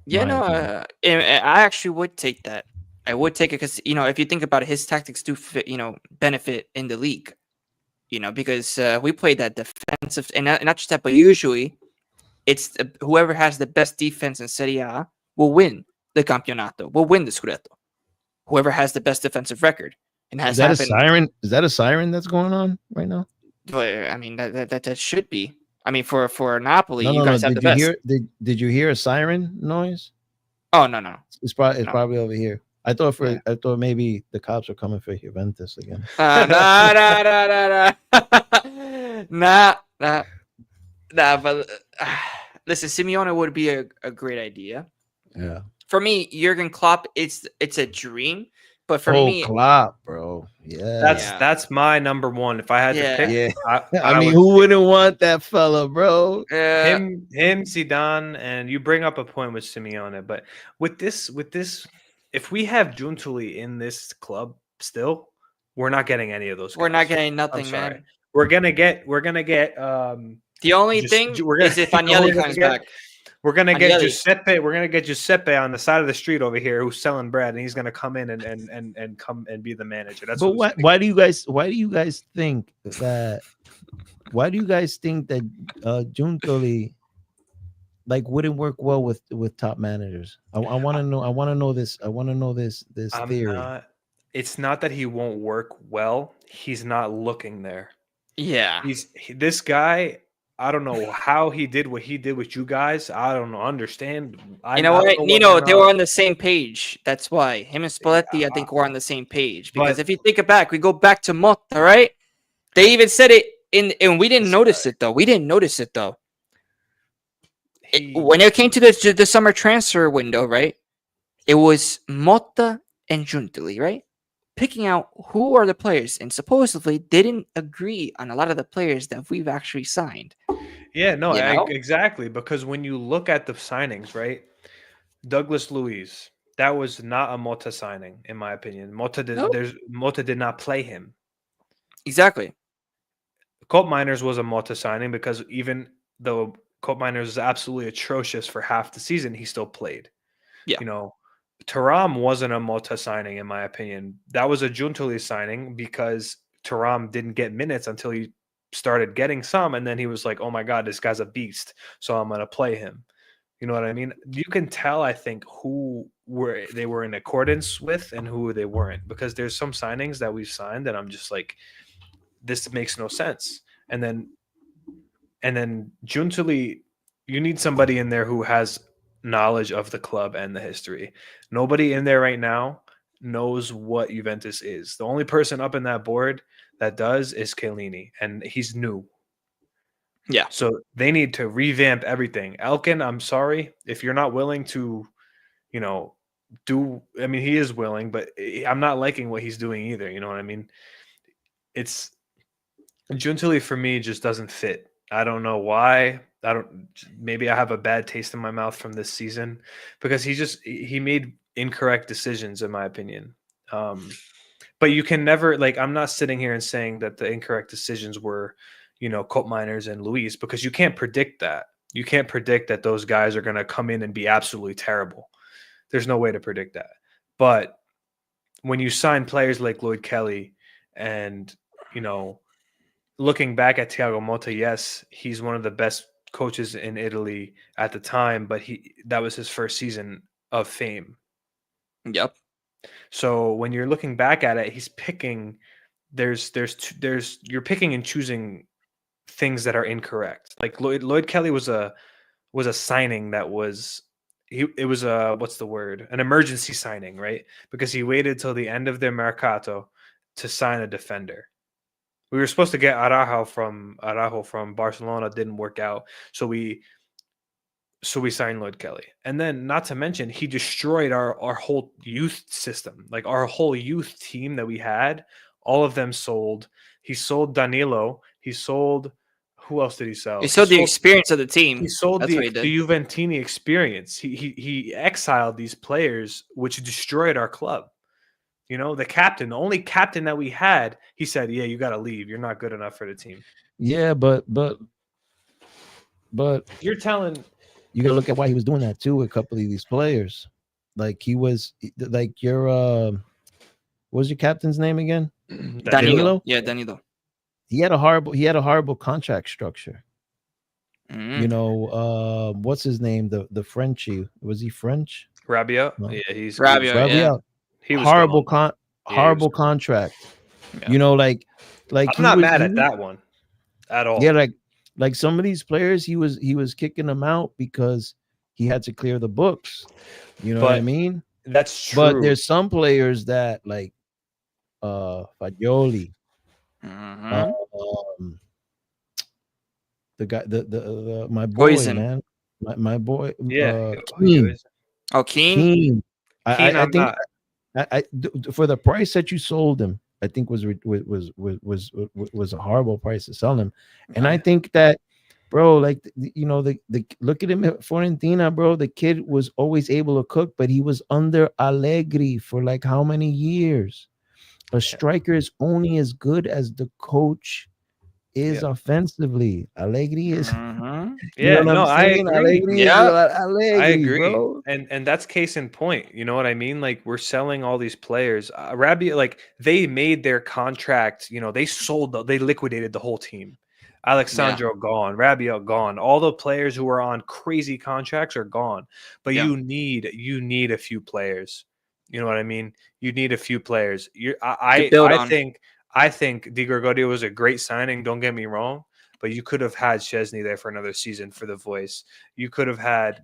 Yeah, no, I actually would take that. I would take it because if you think about it, his tactics do benefit in the league. Because we play that defensive, and not just that, but usually it's whoever has the best defense in Serie A will win the Campionato, will win the Scudetto. Whoever has the best defensive record. And has a siren? Is that a siren that's going on right now? But I mean that should be. I mean for Napoli, you guys have the best. Did you hear a siren noise? Oh no. It's probably over here. I thought maybe the cops were coming for Juventus again. Nah. But listen, Simeone would be a great idea. Yeah. For me, Jurgen Klopp, it's a dream. But for me, Klopp, bro. Yeah. That's my number one. If I had to pick, I mean, who wouldn't want that fella, bro? Him, Zidane, and you bring up a point with Simeone, but with this if we have Giuntoli in this club still, we're not getting any of those. We're not guys. getting I'm nothing, sorry. man. We're gonna get. The only Just- thing we're gonna- is if you know, Agnelli we're gonna comes get- back. We're gonna get Agnelli. Giuseppe. We're gonna get Giuseppe on the side of the street over here who's selling bread, and he's gonna come in and come and be the manager. That's But what why do you guys think that? Why do you guys think that Giuntoli like wouldn't work well with top managers? I want to know. I want to know this. I want to know this theory. It's not that he won't work well. He's not looking there. Yeah. This guy. I don't know how he did what he did with you guys. I don't know. Understand? You know what, Nino? They were on the same page. That's why him and Spalletti, I think, were on the same page. Because if you think it back, we go back to Motta, right? They even said it and we didn't notice it though. We didn't notice it though. When it came to the summer transfer window, right? It was Motta and Giuntoli, right? Picking out who are the players, and supposedly didn't agree on a lot of the players that we've actually signed. Yeah, no, You know? exactly. Because when you look at the signings, right? Douglas Luiz, that was not a Motta signing, in my opinion. Motta did not play him. Exactly. Colt Miners was a Motta signing because even though Colt Miners was absolutely atrocious for half the season, he still played. Yeah. You know, Thuram wasn't a Motta signing, in my opinion. That was a Giuntoli signing because Thuram didn't get minutes until he started getting some, and then he was like, "Oh my God, this guy's a beast, so I'm gonna play him." You know what I mean? You can tell, I think, who they were in accordance with and who they weren't, because there's some signings that we've signed that I'm just like, this makes no sense. And then Giuntoli, you need somebody in there who has knowledge of the club and the history. Nobody in there right now knows what Juventus is. The only person up in that board that does is Chiellini, and he's new. Yeah. So they need to revamp everything. Elkin, I'm sorry if you're not willing to, I mean, he is willing, but I'm not liking what he's doing either. You know what I mean? It's Giuntoli for me just doesn't fit. I don't know why. Maybe I have a bad taste in my mouth from this season because he made incorrect decisions, in my opinion. But you can never, I'm not sitting here and saying that the incorrect decisions were, Colt Miners and Luis, because you can't predict that. You can't predict that those guys are going to come in and be absolutely terrible. There's no way to predict that. But when you sign players like Lloyd Kelly and, looking back at Thiago Motta, yes, he's one of the best coaches in Italy at the time, but that was his first season of fame. Yep. So when you're looking back at it, he's picking. You're picking and choosing things that are incorrect. Like Lloyd Kelly was a signing that was what's the word? An emergency signing, right? Because he waited till the end of their mercato to sign a defender. We were supposed to get Araujo from Barcelona, didn't work out. So we signed Lloyd Kelly. And then, not to mention, he destroyed our whole youth system. Like our whole youth team that we had, all of them sold. He sold Danilo. He sold, who else did he sell? He sold the experience of the team. He sold That's the what he did. Juventini experience. He exiled these players, which destroyed our club. The captain, the only captain that we had, he said, "Yeah, you got to leave. You're not good enough for the team." Yeah, but You're telling. You gotta look at why he was doing that too with a couple of these players. Like he was like your what was your captain's name again? Danilo. Yeah, Danilo. He had a horrible contract structure. Mm. What's his name? The Frenchie. Was he French? Rabiot? No. Yeah, he's Rabiot. Rabiot. Yeah. He was horrible gone. contract. Yeah. Like I'm not mad at that one at all. Yeah, like some of these players, he was kicking them out because he had to clear the books. You know what I mean? That's true. But there's some players that like Fagioli, Mm-hmm. the guy, the my boy, Poison. man, my boy, Yeah. Keane. Oh, Keane. Keane. I I'm think not- I for the price that you sold him, I think was a horrible price to sell him. And I think that bro. Like the look at him at Fiorentina, bro. The kid was always able to cook, but he was under Allegri for like how many years? A striker is only as good as the coach is Yeah. offensively. Allegri is, Mhm. you know Yeah, what I'm no, I saying? agree. Allegri is Yeah. I Allegri, agree. bro. And that's case in point. You know what I mean? Like we're selling all these players. Rabiot, like they made their contract, they they liquidated the whole team. Yeah. Alexandro gone, Rabiot gone. All the players who were on crazy contracts are gone. But Yeah. you need a few players. You know what I mean? You need a few players. To build on. I think Di Gregorio was a great signing, don't get me wrong, but you could have had Chesney there for another season for the voice. You could have had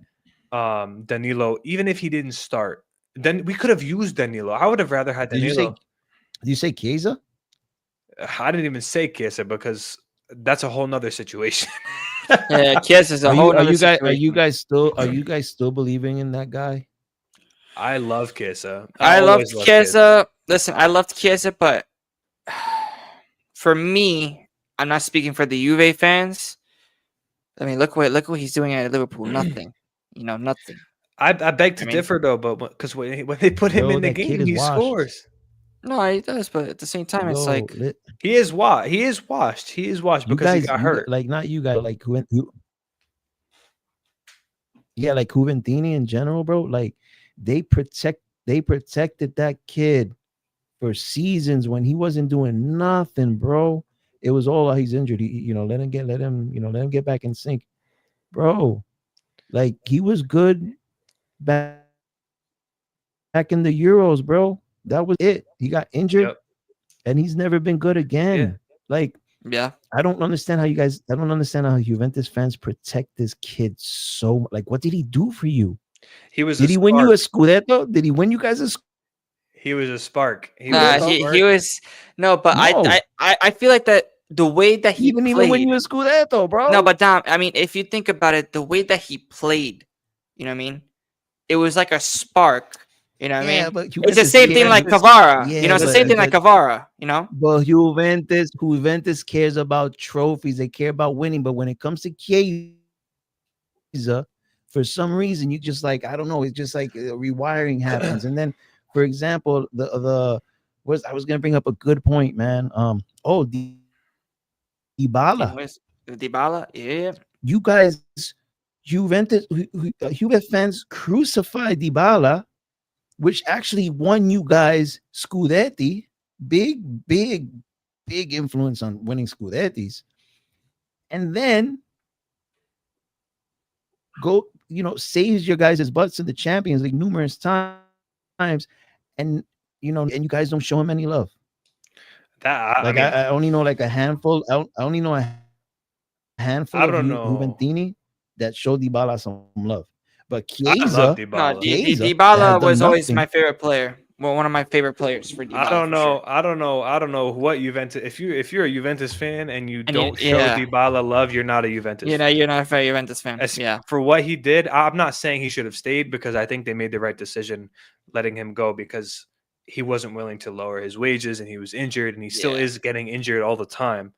Danilo, even if he didn't start. Then we could have used Danilo. I would have rather had Did you say? Danilo. Did you say Chiesa? I didn't even say Kiesa because that's a whole nother situation. Yeah, Kies is a Are whole you nother are you situation. guys still believing in that guy? I love Kiesa. I loved always loved Kiesa. Chiesa. Listen, I loved Chiesa, but for me, I'm not speaking for the Juve fans. I mean, look what he's doing at Liverpool. Nothing. Nothing. I beg to I mean, differ though, but because when they put him Yo, in the that kid game, is he washed. scores. no, he does, but at the same time, it's Yo, like He is washed. He is washed. He is washed because he got hurt. like not you guys, like yeah, like Juventini in general, bro. Like they protected that kid for seasons when he wasn't doing nothing, bro. It was all he's injured. Let him get back in sync, bro. Like he was good back in the Euros, bro. That was it. He got injured and he's Yep. never been good again. Like Yeah. yeah, I don't understand how Juventus fans protect this kid so. Like, what did he do for you? He was Did a he win you a spark. Scudetto? Did he win you guys a He was a spark. He was nah, a he spark. was no, but I, No, I I I feel like that the way that he he didn't even win played. you a Scudetto, bro. No, but Dom, I mean, if you think about it, the way that he played, you know what I mean? It was like a spark. You know what I Yeah, mean? but It's the Juventus same thing cares. like Juventus. Cavara. Yeah, It's the same thing like Cavara. but Juventus cares about trophies. They care about winning. But when it comes to Chiesa, for some reason, you just like I don't know. It's just like rewiring happens. And then, for example, I was gonna bring up a good point, man. Team Dybala. wins. Dybala, yeah. You guys, Juve fans crucified Dybala, which actually won you guys Scudetti. Big, big, big influence on winning Scudettis. And then saves your guys' butts in the Champions League numerous times, and and you guys don't show him any love. That I Like mean, I only know like a handful. I only know a handful I of don't know. Juventini that showed Dybala some love. But I love Chiesa, No, Dybala. has Dybala done was always my nothing. favorite player. Well, one of my favorite players for I Dybala don't for know. sure. I don't know what Juventus. If you're a Juventus fan and you And you, don't show yeah, Dybala love, you're not a Juventus fan. you're not a fair Juventus fan. As Yeah, for what he did, I'm not saying he should have stayed because I think they made the right decision letting him go because he wasn't willing to lower his wages and he was injured and he still yeah, is getting injured all the time.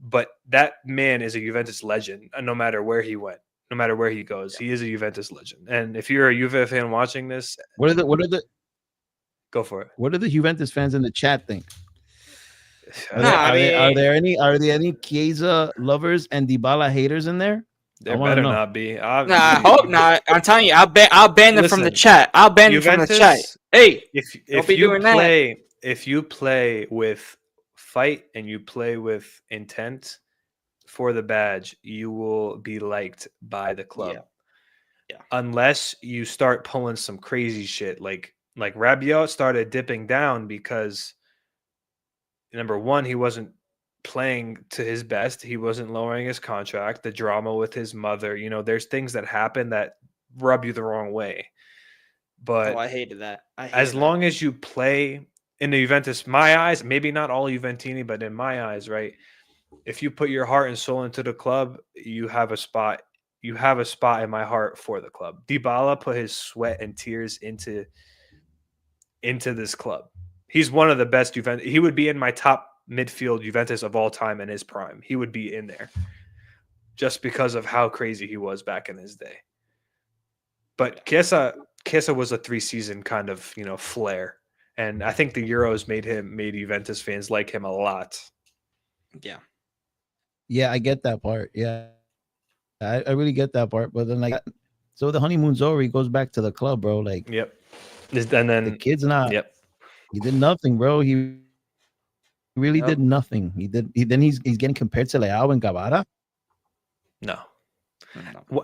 But that man is a Juventus legend, no matter where he went, no matter where he goes. He is a Juventus legend. And if you're a Juve fan watching this, What are the go for it. what are the Juventus fans in the chat think? No, I Are there any Chiesa lovers and Dybala haters in there? There wanna better know. not be. I hope not. I'm telling you, I'll ban them from the Listen, chat. I'll ban them from the chat. Juventus, Hey, if be you doing that. play if you play with fight and you play with intent for the badge, you will be liked by the club. Yeah. Unless you start pulling some crazy shit like Rabiot started dipping down because number one, he wasn't playing to his best. He wasn't lowering his contract. The drama with his mother, there's things that happen that rub you the wrong way. But I hated that. as long as you play in the Juventus, my eyes, maybe not all Juventini, but in my eyes, right? If you put your heart and soul into the club, you have a spot. You have a spot in my heart for the club. Dybala put his sweat and tears into this club. He's one of the best Juventus. He would be in my top midfield Juventus of all time in his prime. He would be in there. just because of how crazy he was back in his day. But Chiesa was a 3-season kind of, flair. And I think the Euros made Juventus fans like him a lot. Yeah. Yeah, I get that part. Yeah, I really get that part. But then, like, so the honeymoon's over. He goes back to the club, bro. Like, Yep. And then the kid's not. Yep. He did nothing, bro. He really did nothing. Then he's getting compared to Leao and Gavara. No.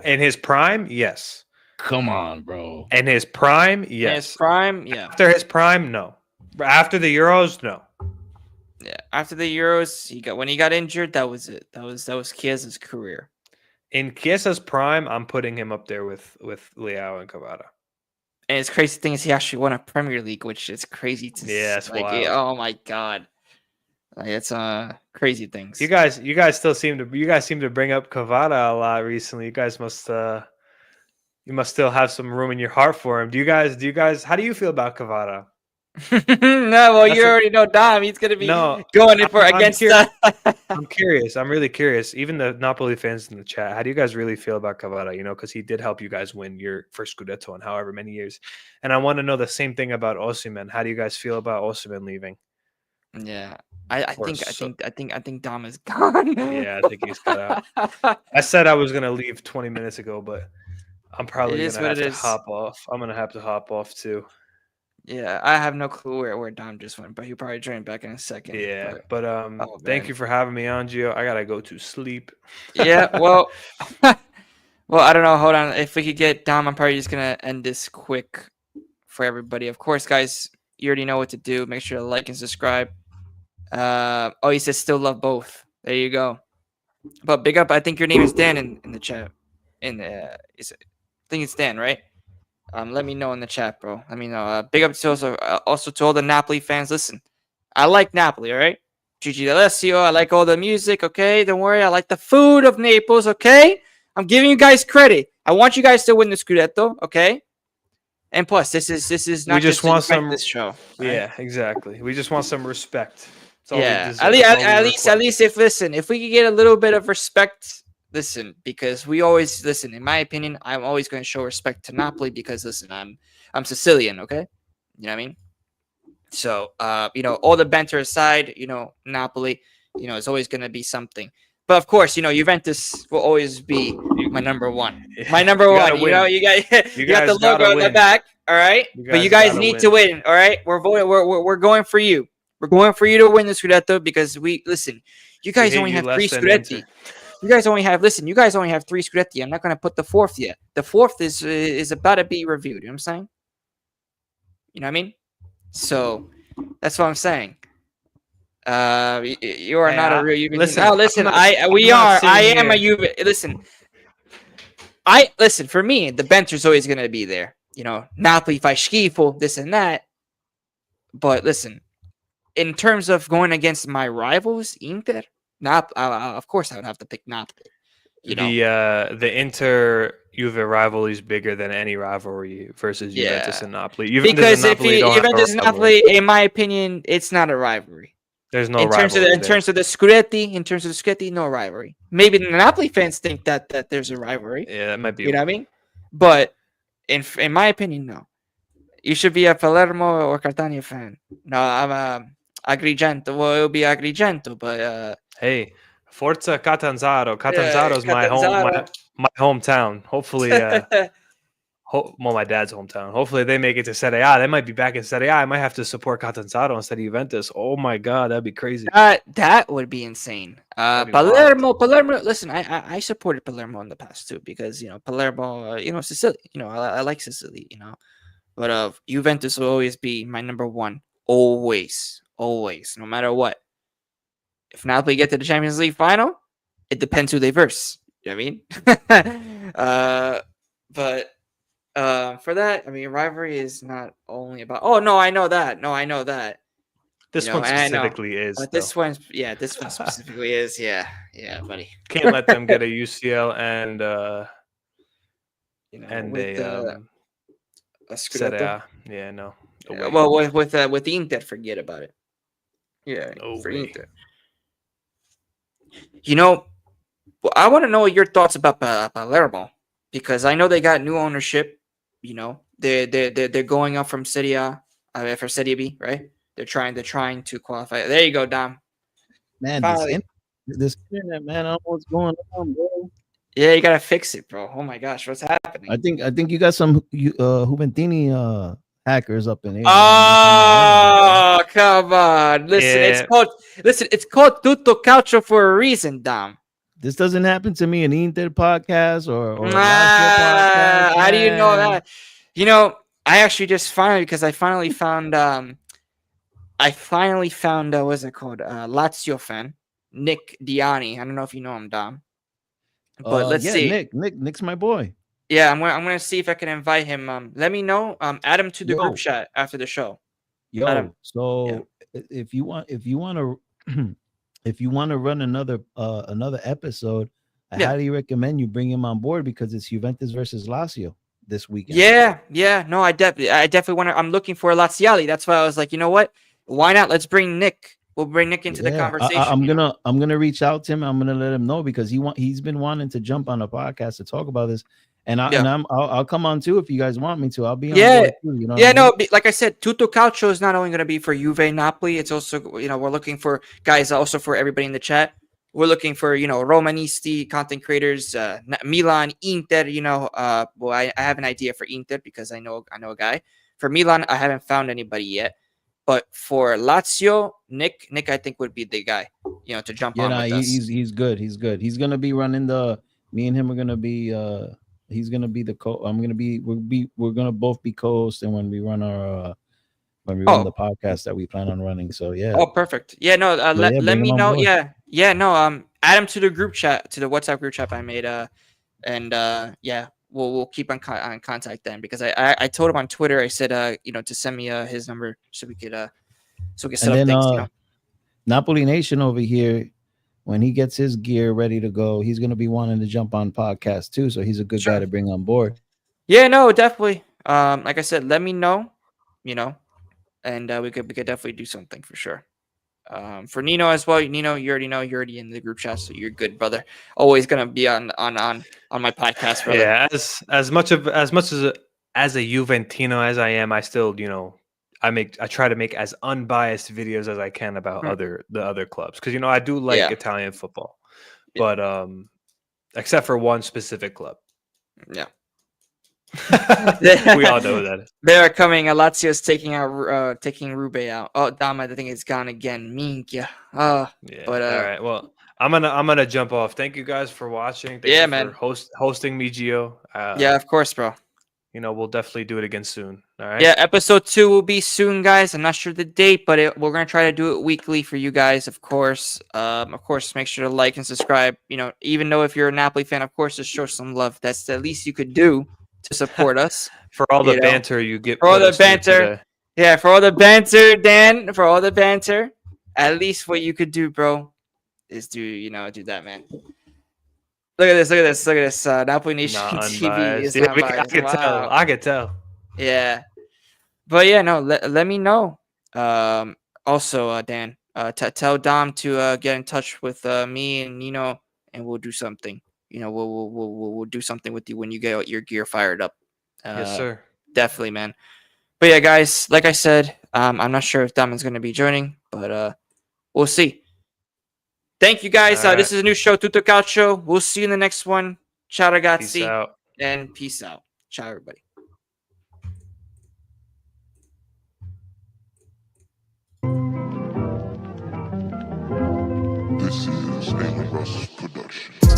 In his prime, yes. Come on, bro. In his prime, yes. In his prime, yeah. After his prime, no. After the Euros, no. Yeah. After the Euros, when he got injured, that was it. That was Chiesa's career. In Chiesa's prime, I'm putting him up there with Leao and Cavada. And his crazy thing is he actually won a Premier League, which is crazy to see. It's like. wild. Oh my god, like, it's crazy things. You guys still seem to bring up Cavada a lot recently. You guys must still have some room in your heart for him. Do you guys? How do you feel about Cavada? No, well, you already know Dom. He's gonna be going in for against. I'm curious. I'm really curious. Even the Napoli fans in the chat, how do you guys really feel about Cavada? Because he did help you guys win your first Scudetto in however many years. And I want to know the same thing about Osimhen. How do you guys feel about Osimhen leaving? Yeah, I think Dom is gone. Yeah, I think he's cut out. I said I was gonna leave 20 minutes ago, but I'm probably gonna have to hop off. I'm gonna have to hop off too. Yeah, I have no clue where Dom just went, but he'll probably join back in a second. Yeah, but thank you for having me on, Gio. I gotta go to sleep. Yeah, well, well, I don't know. Hold on. If we could get Dom, I'm probably just gonna end this quick for everybody. Of course, guys, you already know what to do. Make sure to like and subscribe. He says still love both. There you go. But big up. I think your name is Dan in the chat. I think it's Dan, right? Let me know in the chat, bro. Let me know. Big up to also to all the Napoli fans. Listen, I like Napoli, all right? Gigi D'Alessio, I like all the music, okay? Don't worry. I like the food of Naples, okay? I'm giving you guys credit. I want you guys to win the Scudetto, okay? And plus, this is not just want this show. Right? Yeah, exactly. We just want some respect. Yeah, at least if we could get a little bit of respect. Listen, because we always listen. In my opinion, I'm always going to show respect to Napoli because listen, I'm Sicilian, okay? You know what I mean? So, all the banter aside, Napoli, it's always going to be something. But of course, Juventus will always be my number one. My number one. You got the logo on the back, all right? But you guys need to win, all right? We're voting. We're going for you. We're going for you to win the Scudetto because you guys only have 3 Scudetti. You guys only have 3 Scudetti. I'm not going to put the 4th yet. The 4th is about to be reviewed. You know what I'm saying? You know what I mean? So that's what I'm saying. You are not a real Juve. Listen, I am a Juve. Listen. For me, the bench is always going to be there. Napoli fai schifo, this and that. But listen, in terms of going against my rivals, Inter. Of course, I would have to pick Napoli. The Inter Juve rivalry is bigger than any rivalry versus Juventus and Napoli. Because if Juventus and Napoli, in my opinion, it's not a rivalry. There's no in rivalry. In terms of the Scudetti, no rivalry. Maybe the Napoli fans think that there's a rivalry. Yeah, that might be. You know what I mean? But in my opinion, no. You should be a Palermo or Catania fan. No, I'm a Agrigento. Well, it'll be Agrigento, but hey, Forza Catanzaro. Catanzaro is my hometown. Hopefully, my dad's hometown. Hopefully, they make it to Serie A. They might be back in Serie A. I might have to support Catanzaro instead of Juventus. Oh my god, that'd be crazy. That would be insane. Palermo. Listen, I supported Palermo in the past too because Palermo. Sicily. I like Sicily. But Juventus will always be my number one. Always, no matter what. If Napoli get to the Champions League final, it depends who they verse. You know what I mean? But for that, I mean, rivalry is not only about. Oh no, I know that. This one specifically is. But this one specifically is. Yeah, buddy. Can't let them get a UCL and a Scudetto. Yeah, no. Well, with Inter, forget about it. Yeah, for Inter. Well, I want to know your thoughts about Palermo because I know they got new ownership. You know, they're going up from Serie A, for Serie B, right? They're trying to qualify. There you go, Dom. Man, Finally. this internet, man, I don't know what's going on, bro. Yeah, you gotta fix it, bro. Oh my gosh, what's happening? I think you got some Juventini hackers up in here. Oh, come on. Listen, Yeah. it's called Tutto Calcio for a reason, Dom. This doesn't happen to me in Inter podcast or Lazio podcast, How do you know man. that? You know, I actually just finally because I finally found what's it called? Lazio fan, Nick Diani. I don't know if you know him, Dom. But let's Yeah, see. Nick's my boy. Yeah, I'm gonna see if I can invite him. Let me know. Add him to the group chat after the show. Add him. So if you want to if you want to run another episode, I highly recommend you bring him on board because it's Juventus versus Lazio this weekend. Yeah. No, I definitely want to. I'm looking for Laziali. That's why I was like, you know what? Why not? Let's bring Nick. We'll bring Nick into the conversation. I'm gonna reach out to him. I'm gonna let him know because he's been wanting to jump on a podcast to talk about this, and I'll come on too if you guys want me to. I'll be on board too. You know? No. Like I said, Tutto Calcio is not only gonna be for Juve Napoli. It's also we're looking for guys also for everybody in the chat. We're looking for Romanisti content creators, Milan, Inter. Well, I have an idea for Inter because I know a guy. For Milan, I haven't found anybody yet. But for Lazio, Nick, I think would be the guy, to jump on with us. He's good. He's good. He's gonna be running me and him are gonna be. He's gonna be the we're gonna both be co-hosting when we run our run the podcast that we plan on running. So yeah. Oh, perfect. Yeah, no. Let me know. Board. Yeah. No. Add him to the group chat, to the WhatsApp group chat I made. Yeah. We'll keep on contact then because I told him on Twitter. I said to send me his number so we could set up things. Napoli Nation over here, when he gets his gear ready to go, he's gonna be wanting to jump on podcast too. So he's a good guy to bring on board. Yeah, no, definitely. Like I said, let me know, and we could definitely do something for sure. For Nino as well, Nino, you already know, you're already in the group chat, so you're good, brother. Always gonna be on my podcast, brother. Yeah, as much as a Juventino as I am, I still I try to make as unbiased videos as I can about the other clubs because I do like Italian football, but except for one specific club. Yeah. We all know that. They're coming. Lazio's taking Rube out. Oh, Dom, I think it's gone again. Minchia. Yeah. But all right. Well, I'm gonna jump off. Thank you guys for watching. Thank you man. For hosting me, Gio. Yeah, of course, bro. We'll definitely do it again soon. All right. Yeah, episode 2 will be soon, guys. I'm not sure the date, but we're gonna try to do it weekly for you guys, of course. Of course, make sure to like and subscribe. Even though if you're a Napoli fan, of course, just show some love. That's the least you could do to support us. For all the banter you get. For all the banter. Yeah, for all the banter, Dan. For all the banter. At least what you could do, bro, is do that, man. Look at this. Napoli Nation TV is not biased. I could tell. Yeah. But yeah, no, let me know. Also, Dan, tell Dom to get in touch with me and Nino, and we'll do something. We'll do something with you when you get your gear fired up. Yes, sir. Definitely, man. But yeah, guys, like I said, I'm not sure if Damon's going to be joining, but we'll see. Thank you, guys. This is a new show, Tutto Calcio. We'll see you in the next one. Ciao, ragazzi. Peace out. And peace out. Ciao, everybody. This is a Russ production.